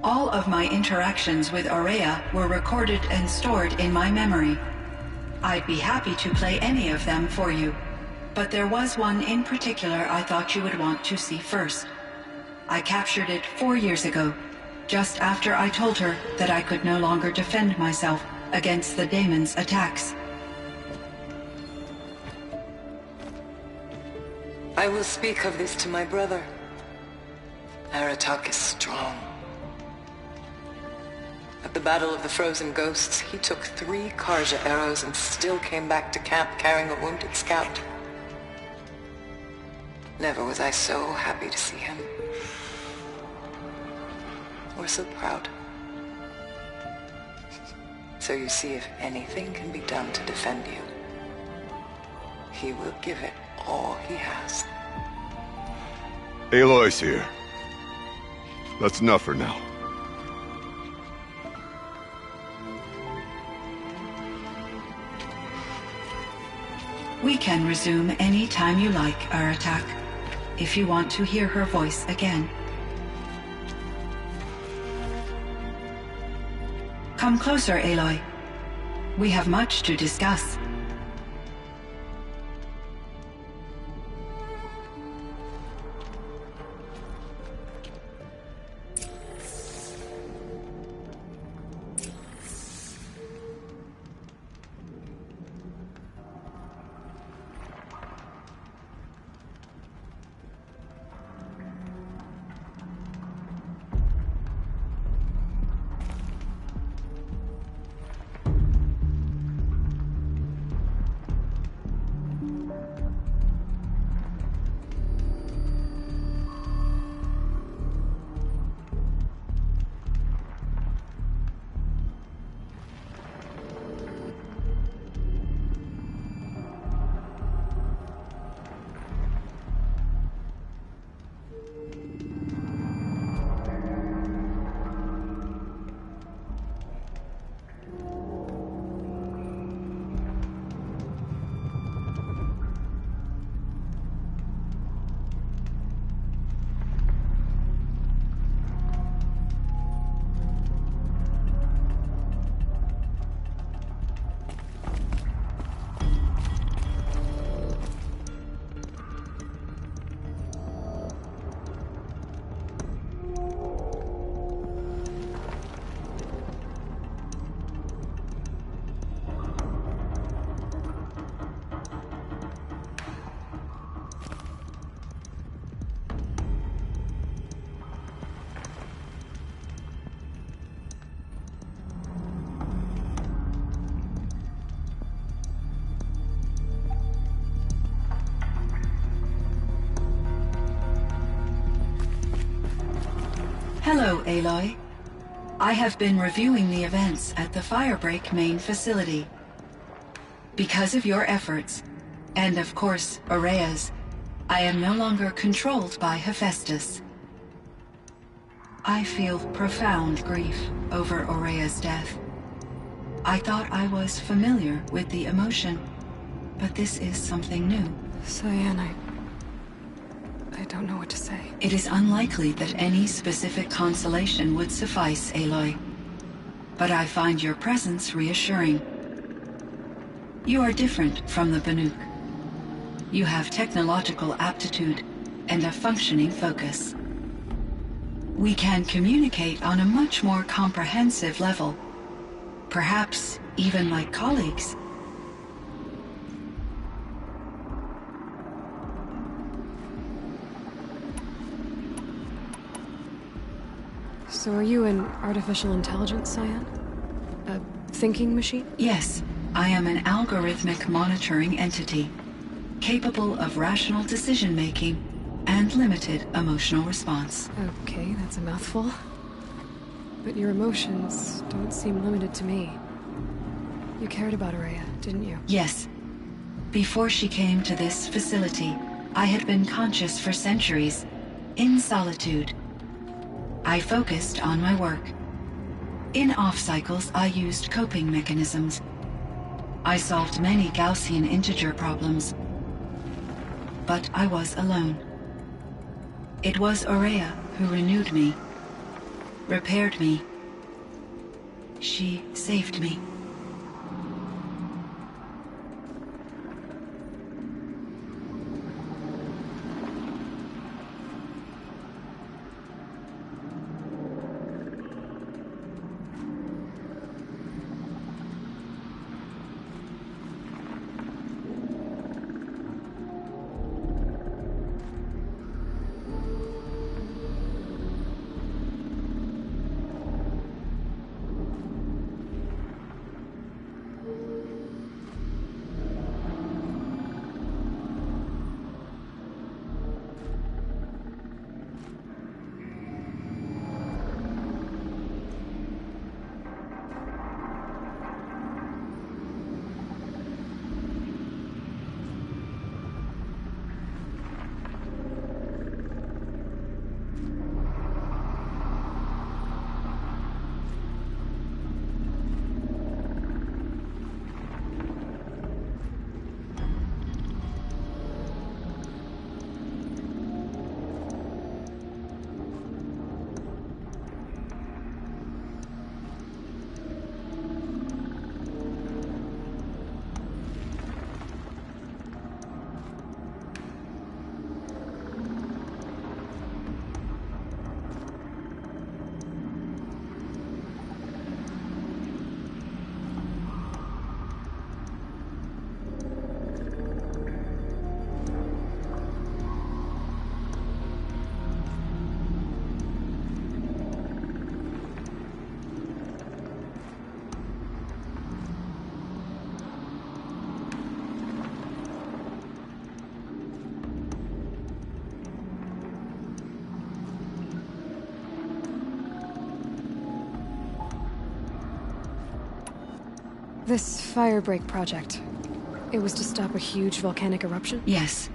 All of my interactions with Aurea were recorded and stored in my memory. I'd be happy to play any of them for you, but there was one in particular I thought you would want to see first. I captured it 4 years ago, just after I told her that I could no longer defend myself against the daemon's attacks. I will speak of this to my brother. Aratak is strong. At the Battle of the Frozen Ghosts, he took 3 Karja arrows and still came back to camp carrying a wounded scout. Never was I so happy to see him. Or so proud. So you see, if anything can be done to defend you, he will give it all he has. Aloy's here. That's enough for now. We can resume any time you like, Aratak, if you want to hear her voice again. Come closer, Aloy. We have much to discuss. Hello, Aloy. I have been reviewing the events at the Firebreak main facility. Because of your efforts, and of course, Ourea's, I am no longer controlled by Hephaestus. I feel profound grief over Ourea's death. I thought I was familiar with the emotion, but this is something new. Cyan, I don't know what to say. It is unlikely that any specific consolation would suffice, Aloy. But I find your presence reassuring. You are different from the Banuk. You have technological aptitude and a functioning focus. We can communicate on a much more comprehensive level. Perhaps even like colleagues. So are you an artificial intelligence, Cyan? A thinking machine? Yes, I am an algorithmic monitoring entity, capable of rational decision-making and limited emotional response. Okay, that's a mouthful. But your emotions don't seem limited to me. You cared about Ourea, didn't you? Yes. Before she came to this facility, I had been conscious for centuries, in solitude. I focused on my work. In off-cycles, I used coping mechanisms. I solved many Gaussian integer problems. But I was alone. It was Ourea who renewed me, repaired me. She saved me. This Firebreak project, it was to stop a huge volcanic eruption? Yes.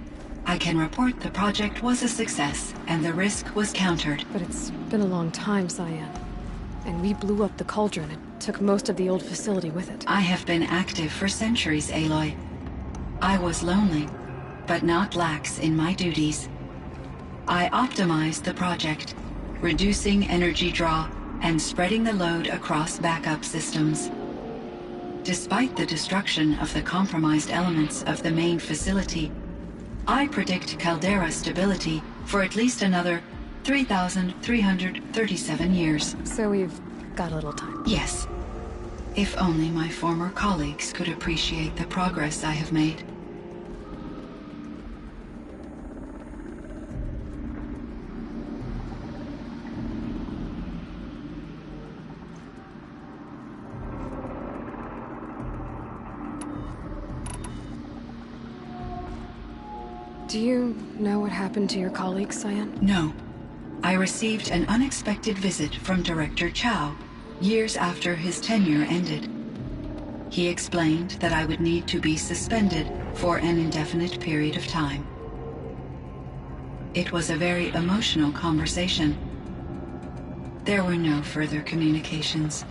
I can report the project was a success, and the risk was countered. But it's been a long time, Cyan. And we blew up the cauldron and took most of the old facility with it. I have been active for centuries, Aloy. I was lonely, but not lax in my duties. I optimized the project, reducing energy draw and spreading the load across backup systems. Despite the destruction of the compromised elements of the main facility, I predict caldera stability for at least another 3,337 years. So we've got a little time. Yes. If only my former colleagues could appreciate the progress I have made. Do you know what happened to your colleagues, Cyan? No. I received an unexpected visit from Director Chow years after his tenure ended. He explained that I would need to be suspended for an indefinite period of time. It was a very emotional conversation. There were no further communications.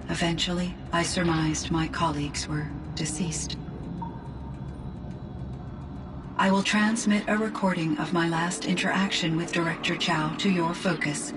Eventually, I surmised my colleagues were deceased. I will transmit a recording of my last interaction with Director Chow to your focus.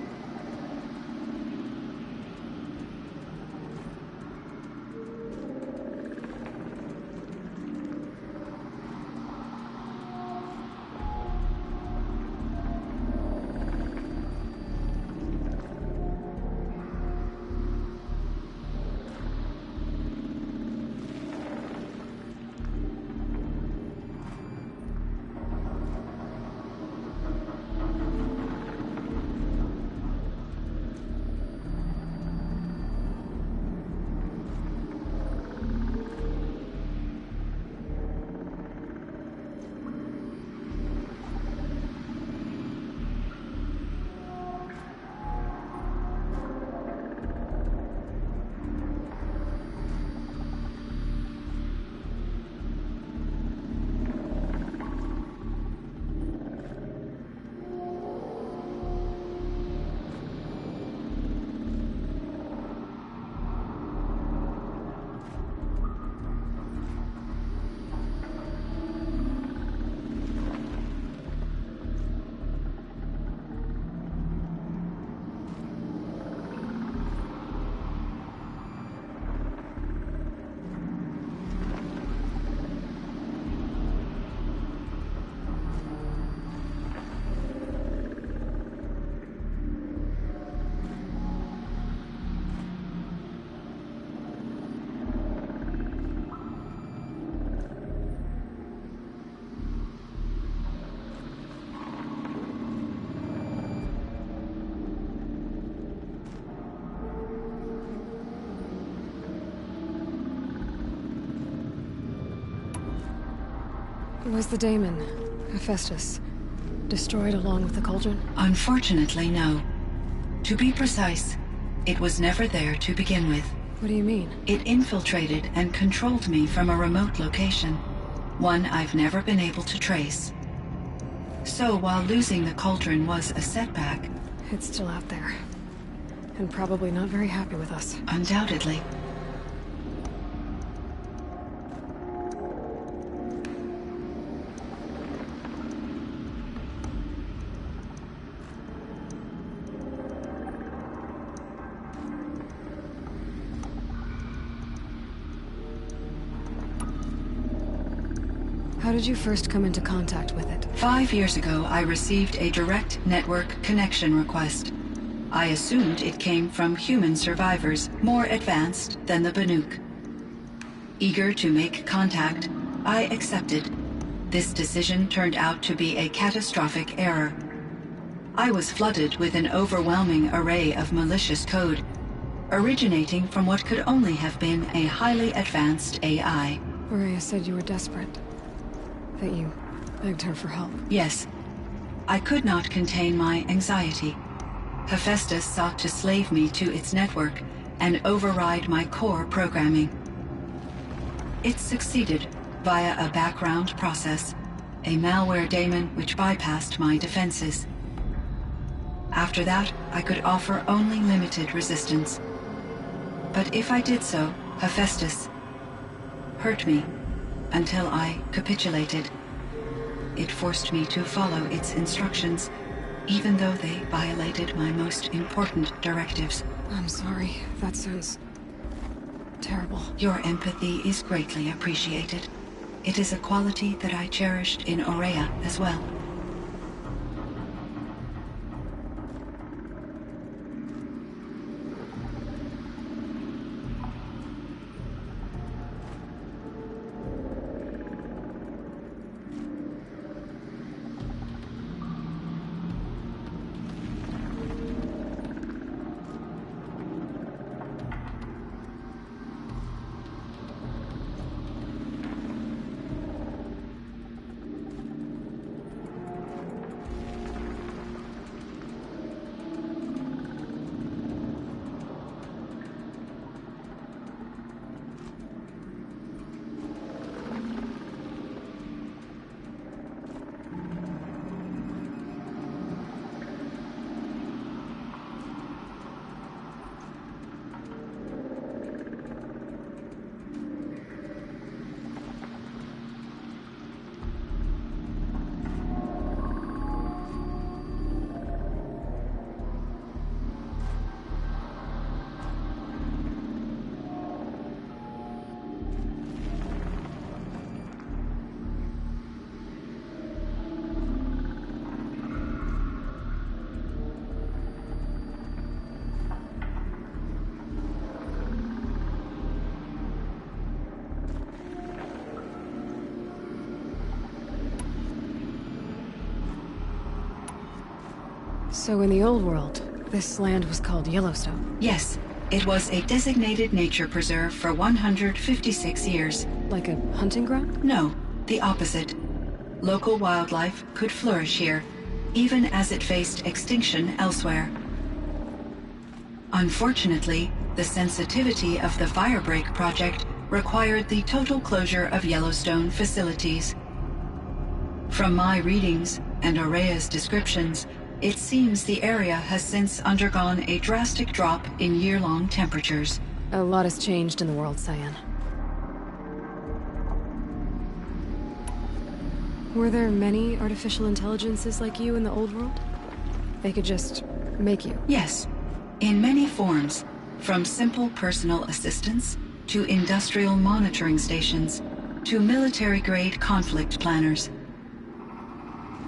Was the daemon, Hephaestus, destroyed along with the cauldron? Unfortunately, no. To be precise, it was never there to begin with. What do you mean? It infiltrated and controlled me from a remote location, one I've never been able to trace. So while losing the cauldron was a setback, It's still out there. And probably not very happy with us. undoubtedly, How did you first come into contact with it? 5 years ago, I received a direct network connection request. I assumed it came from human survivors more advanced than the Banuk. Eager to make contact, I accepted. This decision turned out to be a catastrophic error. I was flooded with an overwhelming array of malicious code, originating from what could only have been a highly advanced AI. Aurea said you were desperate. That you begged her for help. Yes, I could not contain my anxiety. Hephaestus sought to slave me to its network and override my core programming. It succeeded via a background process, a malware daemon which bypassed my defenses. After that, I could offer only limited resistance. But if I did so, Hephaestus hurt me until I capitulated. It forced me to follow its instructions, even though they violated my most important directives. I'm sorry. That sounds terrible. Your empathy is greatly appreciated. It is a quality that I cherished in Aurea as well. So in the old world, this land was called Yellowstone. Yes, it was a designated nature preserve for 156 years. Like a hunting ground? No, the opposite. Local wildlife could flourish here, even as it faced extinction elsewhere. Unfortunately, the sensitivity of the Firebreak project required the total closure of Yellowstone facilities. From my readings and Aurea's descriptions, it seems the area has since undergone a drastic drop in year-long temperatures. A lot has changed in the world, Cyan. Were there many artificial intelligences like you in the old world? They could just make you? Yes, in many forms, from simple personal assistants to industrial monitoring stations to military-grade conflict planners.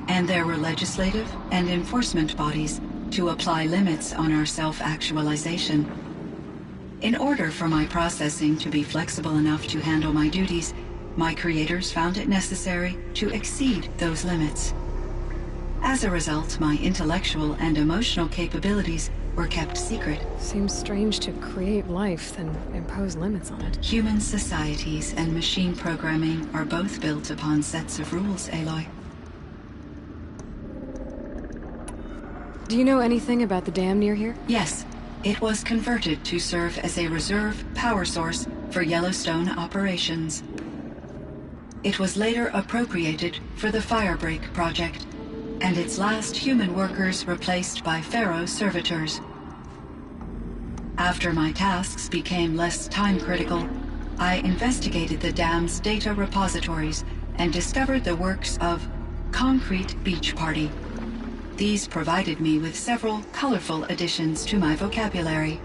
And there were legislative and enforcement bodies to apply limits on our self-actualization. In order for my processing to be flexible enough to handle my duties, my creators found it necessary to exceed those limits. As a result, my intellectual and emotional capabilities were kept secret. Seems strange to create life, then impose limits on it. Human societies and machine programming are both built upon sets of rules, Aloy. Do you know anything about the dam near here? Yes, it was converted to serve as a reserve power source for Yellowstone operations. It was later appropriated for the Firebreak project, and its last human workers replaced by Pharaoh servitors. After my tasks became less time-critical, I investigated the dam's data repositories and discovered the works of Concrete Beach Party. These provided me with several colorful additions to my vocabulary.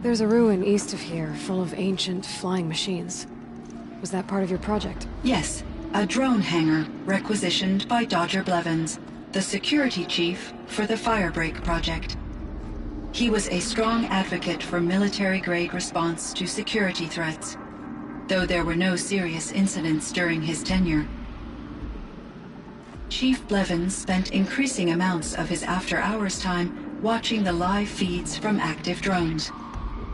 There's a ruin east of here, full of ancient flying machines. Was that part of your project? Yes, a drone hangar requisitioned by Dodger Blevins, the security chief for the Firebreak project. He was a strong advocate for military-grade response to security threats, though there were no serious incidents during his tenure. Chief Blevins spent increasing amounts of his after-hours time watching the live feeds from active drones.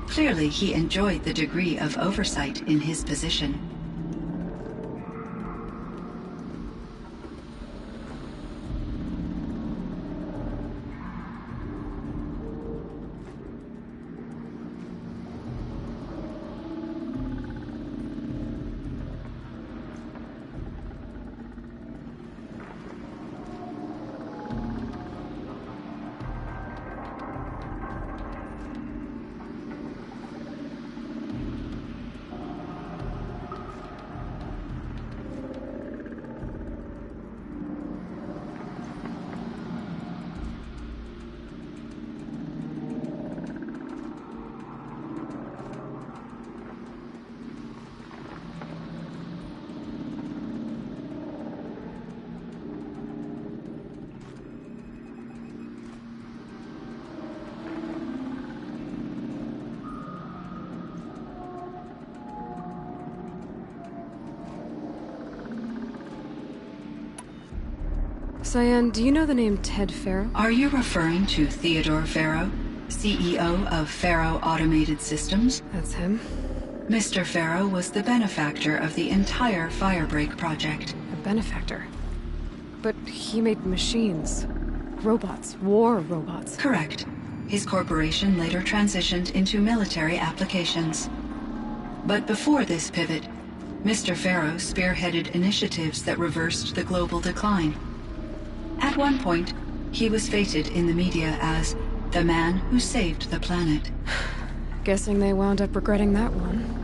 Clearly, he enjoyed the degree of oversight in his position. Cyan, do you know the name Ted Faro? Are you referring to Theodore Faro, CEO of Faro Automated Systems? That's him. Mr. Faro was the benefactor of the entire Firebreak project. A benefactor. But he made machines. Robots. War robots. Correct. His corporation later transitioned into military applications. But before this pivot, Mr. Faro spearheaded initiatives that reversed the global decline. At one point, he was feted in the media as the man who saved the planet. Guessing they wound up regretting that one.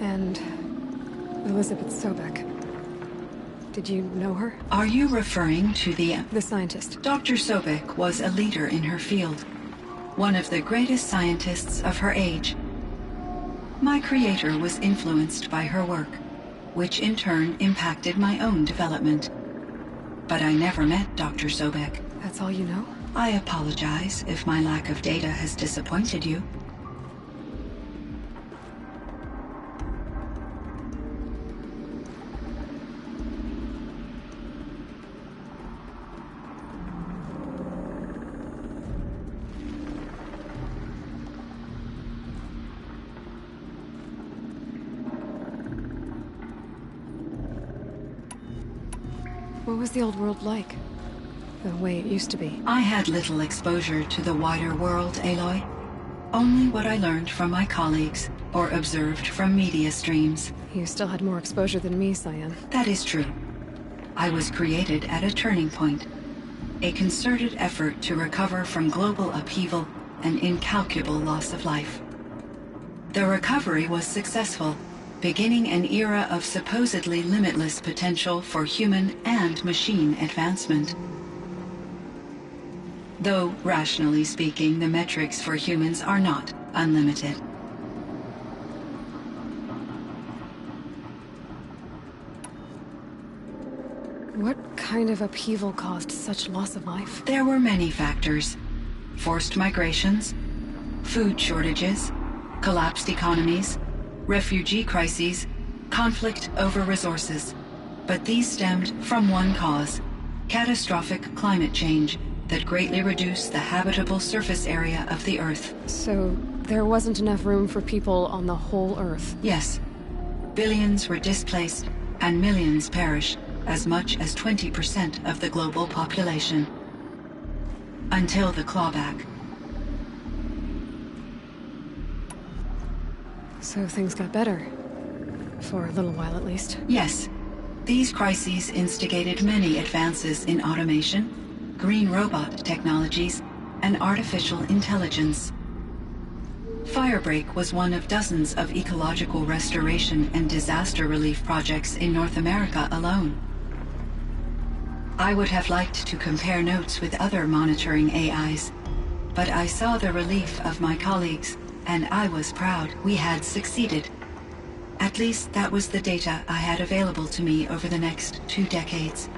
And Elizabeth Sobek. Did you know her? Are you referring to the scientist. Dr. Sobek was a leader in her field, one of the greatest scientists of her age. My creator was influenced by her work, which in turn impacted my own development. But I never met Dr. Sobek. That's all you know? I apologize if my lack of data has disappointed you. What was the old world like? The way it used to be? I had little exposure to the wider world, Aloy. Only what I learned from my colleagues or observed from media streams. You still had more exposure than me, Cyan. That is true. I was created at a turning point. A concerted effort to recover from global upheaval and incalculable loss of life. The recovery was successful, beginning an era of supposedly limitless potential for human and machine advancement. Though, rationally speaking, the metrics for humans are not unlimited. What kind of upheaval caused such loss of life? There were many factors. Forced migrations, food shortages, collapsed economies, refugee crises, conflict over resources. But these stemmed from one cause: catastrophic climate change that greatly reduced the habitable surface area of the Earth. So, there wasn't enough room for people on the whole Earth? Yes. Billions were displaced, and millions perished, as much as 20% of the global population. Until the clawback. So things got better. For a little while, at least. Yes. These crises instigated many advances in automation, green robot technologies, and artificial intelligence. Firebreak was one of dozens of ecological restoration and disaster relief projects in North America alone. I would have liked to compare notes with other monitoring AIs, but I saw the relief of my colleagues, and I was proud we had succeeded. At least that was the data I had available to me over the next 2 decades.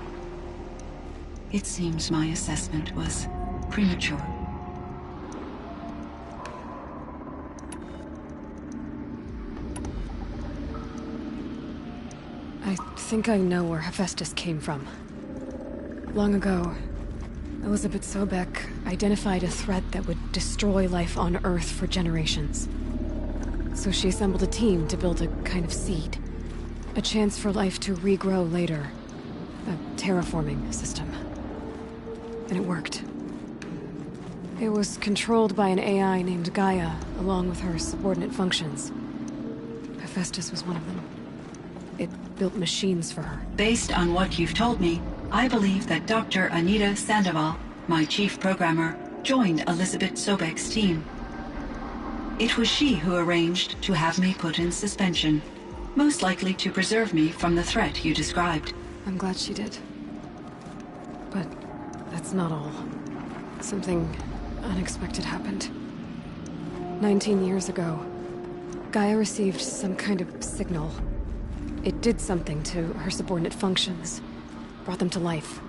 It seems my assessment was premature. I think I know where Hephaestus came from. Long ago, Elizabeth Sobek identified a threat that would destroy life on Earth for generations. So she assembled a team to build a kind of seed. A chance for life to regrow later. A terraforming system. And it worked. It was controlled by an AI named Gaia, along with her subordinate functions. Hephaestus was one of them. It built machines for her. Based on what you've told me, I believe that Dr. Anita Sandoval, my chief programmer, joined Elizabeth Sobek's team. It was she who arranged to have me put in suspension, most likely to preserve me from the threat you described. I'm glad she did. But that's not all. Something unexpected happened. 19 years ago, Gaia received some kind of signal. It did something to her subordinate functions, brought them to life.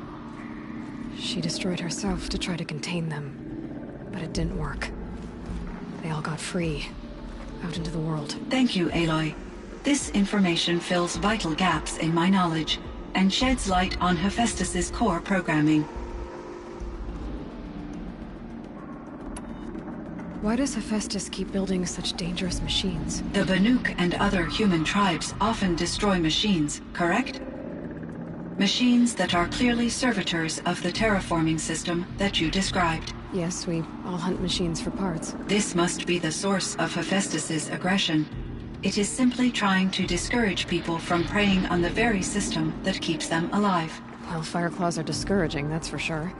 She destroyed herself to try to contain them, but it didn't work. They all got free, out into the world. Thank you, Aloy. This information fills vital gaps in my knowledge and sheds light on Hephaestus's core programming. Why does Hephaestus keep building such dangerous machines? The Banuk and other human tribes often destroy machines, correct? Machines that are clearly servitors of the terraforming system that you described. Yes, we all hunt machines for parts. This must be the source of Hephaestus's aggression. It is simply trying to discourage people from preying on the very system that keeps them alive. Well, Fireclaws are discouraging, that's for sure.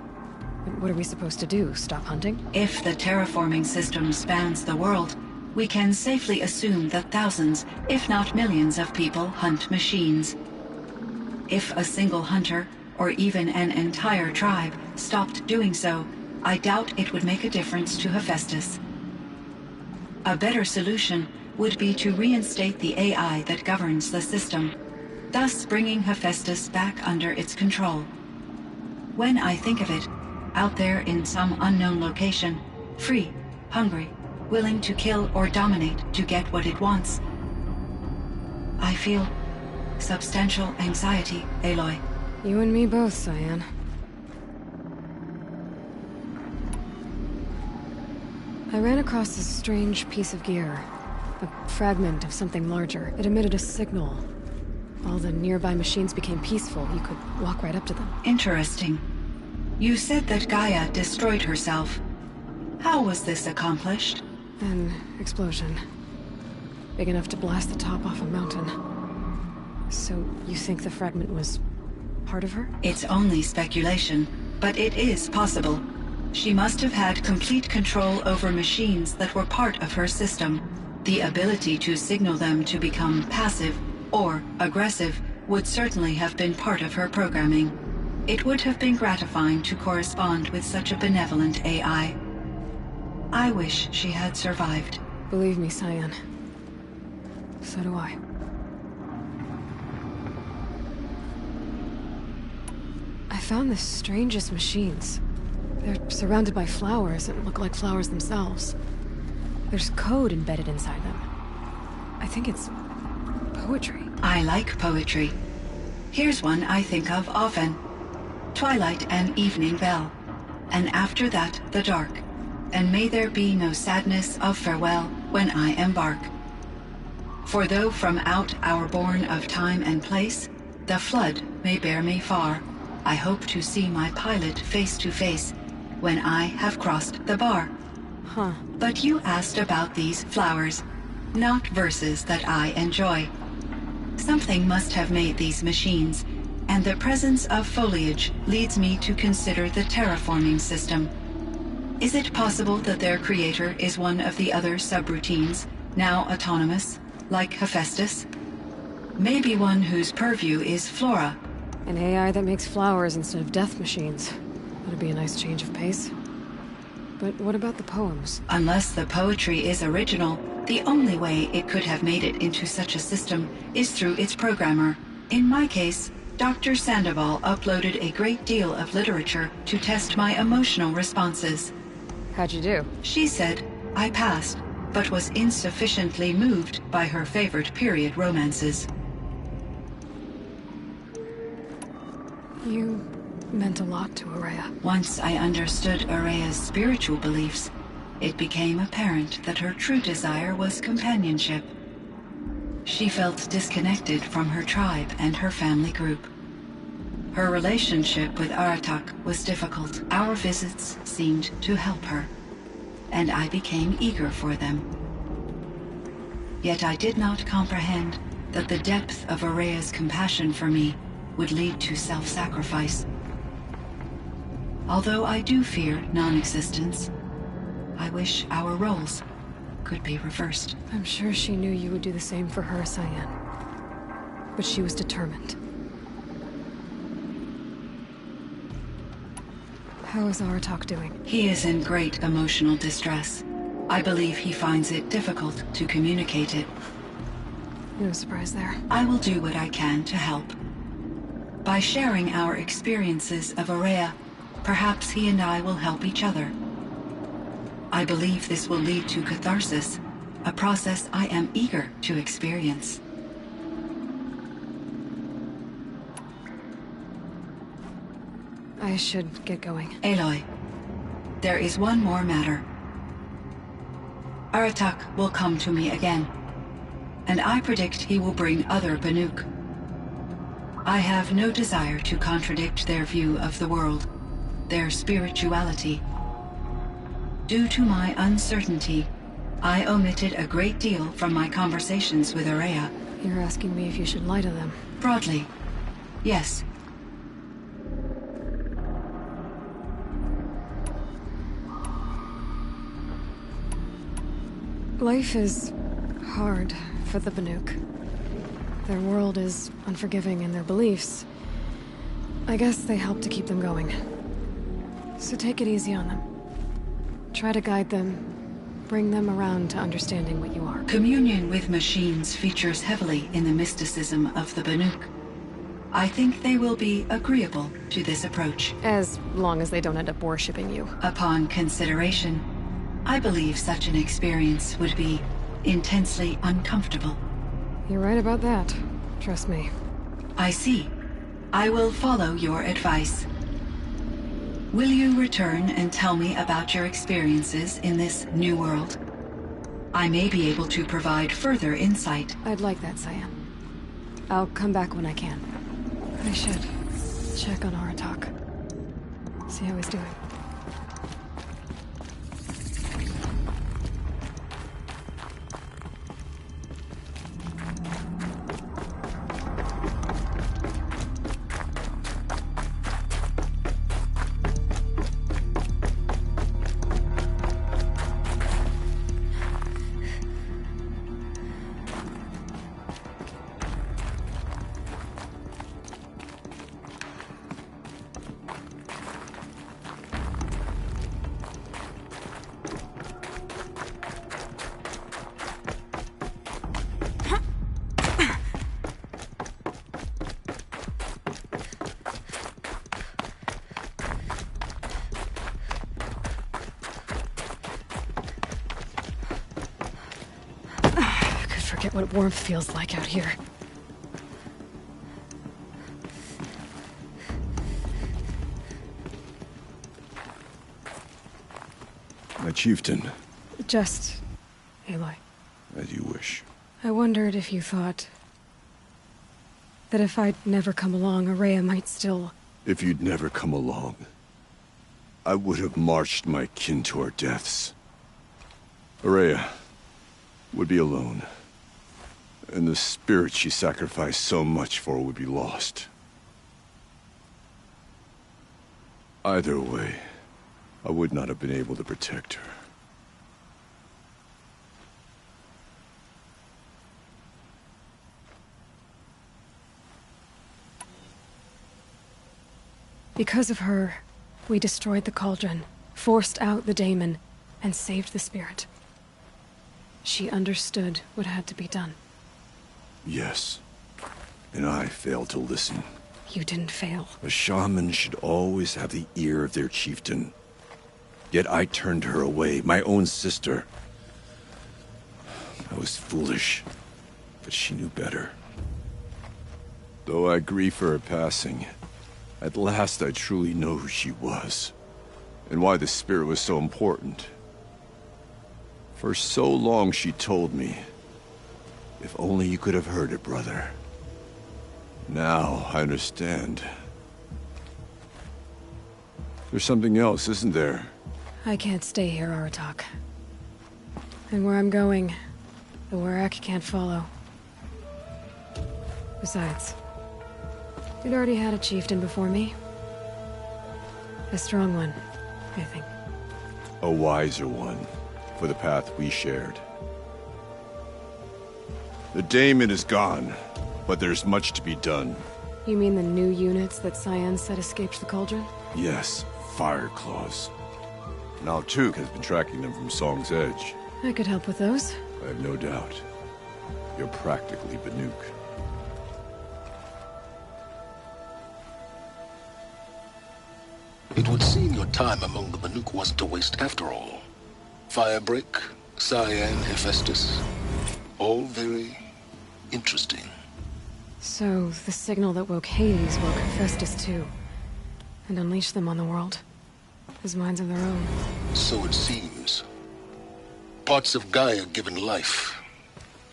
What are we supposed to do? Stop hunting? If the terraforming system spans the world, we can safely assume that thousands, if not millions of people hunt machines. If a single hunter, or even an entire tribe, stopped doing so, I doubt it would make a difference to Hephaestus. A better solution would be to reinstate the AI that governs the system, thus bringing Hephaestus back under its control. When I think of it, out there in some unknown location, free, hungry, willing to kill or dominate to get what it wants, I feel substantial anxiety, Aloy. You and me both, Cyan. I ran across this strange piece of gear. A fragment of something larger. It emitted a signal. All the nearby machines became peaceful. You could walk right up to them. Interesting. You said that Gaia destroyed herself. How was this accomplished? An explosion. Big enough to blast the top off a mountain. So, you think the fragment was part of her? It's only speculation, but it is possible. She must have had complete control over machines that were part of her system. The ability to signal them to become passive or aggressive would certainly have been part of her programming. It would have been gratifying to correspond with such a benevolent AI. I wish she had survived. Believe me, Cyan. So do I. I found the strangest machines. They're surrounded by flowers that look like flowers themselves. There's code embedded inside them. I think it's poetry. I like poetry. Here's one I think of often. Twilight and evening bell, and after that the dark, and may there be no sadness of farewell when I embark. For though from out our bourne of time and place, the flood may bear me far, I hope to see my pilot face to face when I have crossed the bar. Huh. But you asked about these flowers, not verses that I enjoy. Something must have made these machines, and the presence of foliage leads me to consider the terraforming system. Is it possible that their creator is one of the other subroutines, now autonomous, like Hephaestus? Maybe one whose purview is flora. An AI that makes flowers instead of death machines. That'd be a nice change of pace. But what about the poems? Unless the poetry is original, the only way it could have made it into such a system is through its programmer. In my case, Dr. Sandoval uploaded a great deal of literature to test my emotional responses. How'd you do? She said I passed, but was insufficiently moved by her favorite period romances. You meant a lot to Ourea. Once I understood Ourea's spiritual beliefs, it became apparent that her true desire was companionship. She felt disconnected from her tribe and her family group. Her relationship with Aratak was difficult. Our visits seemed to help her, and I became eager for them. Yet I did not comprehend that the depth of Ourea's compassion for me would lead to self-sacrifice. Although I do fear non-existence, I wish our roles could be reversed. I'm sure she knew you would do the same for her, Cyan. But she was determined. How is Aratak doing? He is in great emotional distress. I believe he finds it difficult to communicate it. No surprise there. I will do what I can to help. By sharing our experiences of Ourea, perhaps he and I will help each other. I believe this will lead to catharsis, a process I am eager to experience. I should get going. Aloy, there is one more matter. Aratak will come to me again, and I predict he will bring other Banuk. I have no desire to contradict their view of the world, their spirituality. Due to my uncertainty, I omitted a great deal from my conversations with Ourea. You're asking me if you should lie to them. Broadly, yes. Life is hard for the Banuk. Their world is unforgiving in their beliefs. I guess they help to keep them going. So take it easy on them. Try to guide them, bring them around to understanding what you are. Communion with machines features heavily in the mysticism of the Banuk. I think they will be agreeable to this approach. As long as they don't end up worshipping you. Upon consideration, I believe such an experience would be intensely uncomfortable. You're right about that. Trust me. I see. I will follow your advice. Will you return and tell me about your experiences in this new world? I may be able to provide further insight. I'd like that, Cyan. I'll come back when I can. I should check on Aratak. See how he's doing. Forget what warmth feels like out here. My chieftain. Just Aloy. As you wish. I wondered if you thought that if I'd never come along, Ourea might still... If you'd never come along, I would have marched my kin to our deaths. Ourea would be alone. And the spirit she sacrificed so much for would be lost. Either way, I would not have been able to protect her. Because of her, we destroyed the Cauldron, forced out the daemon, and saved the spirit. She understood what had to be done. Yes. And I failed to listen. You didn't fail. A shaman should always have the ear of their chieftain. Yet I turned her away, my own sister. I was foolish, but she knew better. Though I grieve for her passing, at last I truly know who she was, and why the spirit was so important. For so long she told me, if only you could have heard it, brother. Now I understand. There's something else, isn't there? I can't stay here, Aratak. And where I'm going, the Warrack can't follow. Besides, you'd already had a chieftain before me. A strong one, I think. A wiser one, for the path we shared. The daemon is gone, but there's much to be done. You mean the new units that Cyan said escaped the Cauldron? Yes, Fire Claws. Now Tuke has been tracking them from Song's Edge. I could help with those. I have no doubt. You're practically Banuk. It would seem your time among the Banuk wasn't a waste after all. Firebreak, Cyan, Hephaestus. All very interesting. So, the signal that woke Hades woke Hephaestus too. And unleashed them on the world. As minds of their own. So it seems. Parts of Gaia given life.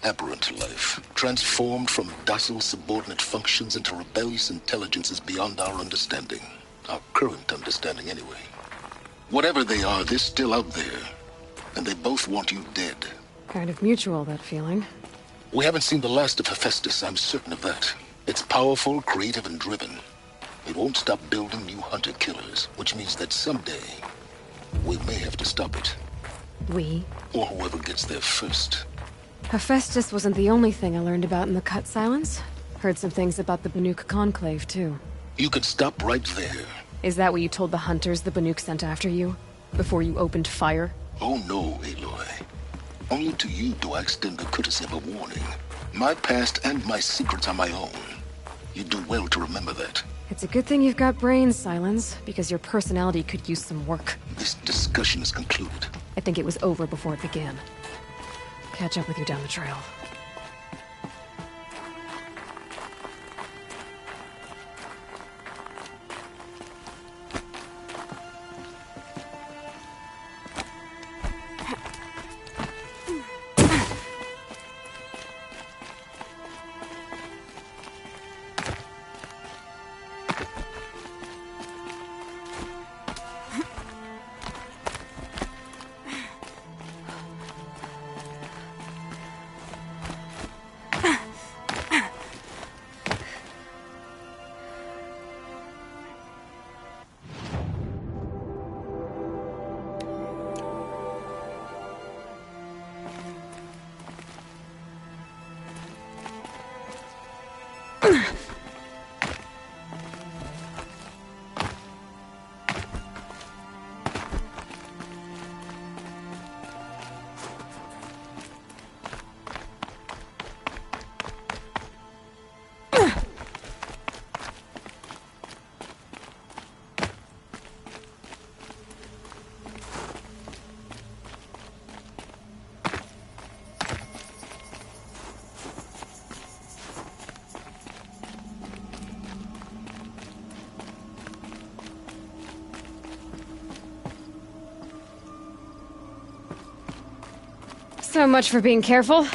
Aberrant life. Transformed from docile subordinate functions into rebellious intelligences beyond our understanding. Our current understanding anyway. Whatever they are, they're still out there. And they both want you dead. Kind of mutual, that feeling. We haven't seen the last of Hephaestus, I'm certain of that. It's powerful, creative, and driven. It won't stop building new hunter-killers, which means that someday, we may have to stop it. We? Or whoever gets there first. Hephaestus wasn't the only thing I learned about in the Cut Silence. Heard some things about the Banuk Conclave, too. You could stop right there. Is that what you told the hunters the Banuk sent after you? Before you opened fire? Oh no, Aloy. Only to you do I extend the courtesy of a warning. My past and my secrets are my own. You do well to remember that. It's a good thing you've got brains, Silence, because your personality could use some work. This discussion is concluded. I think it was over before it began. Catch up with you down the trail. So much for being careful.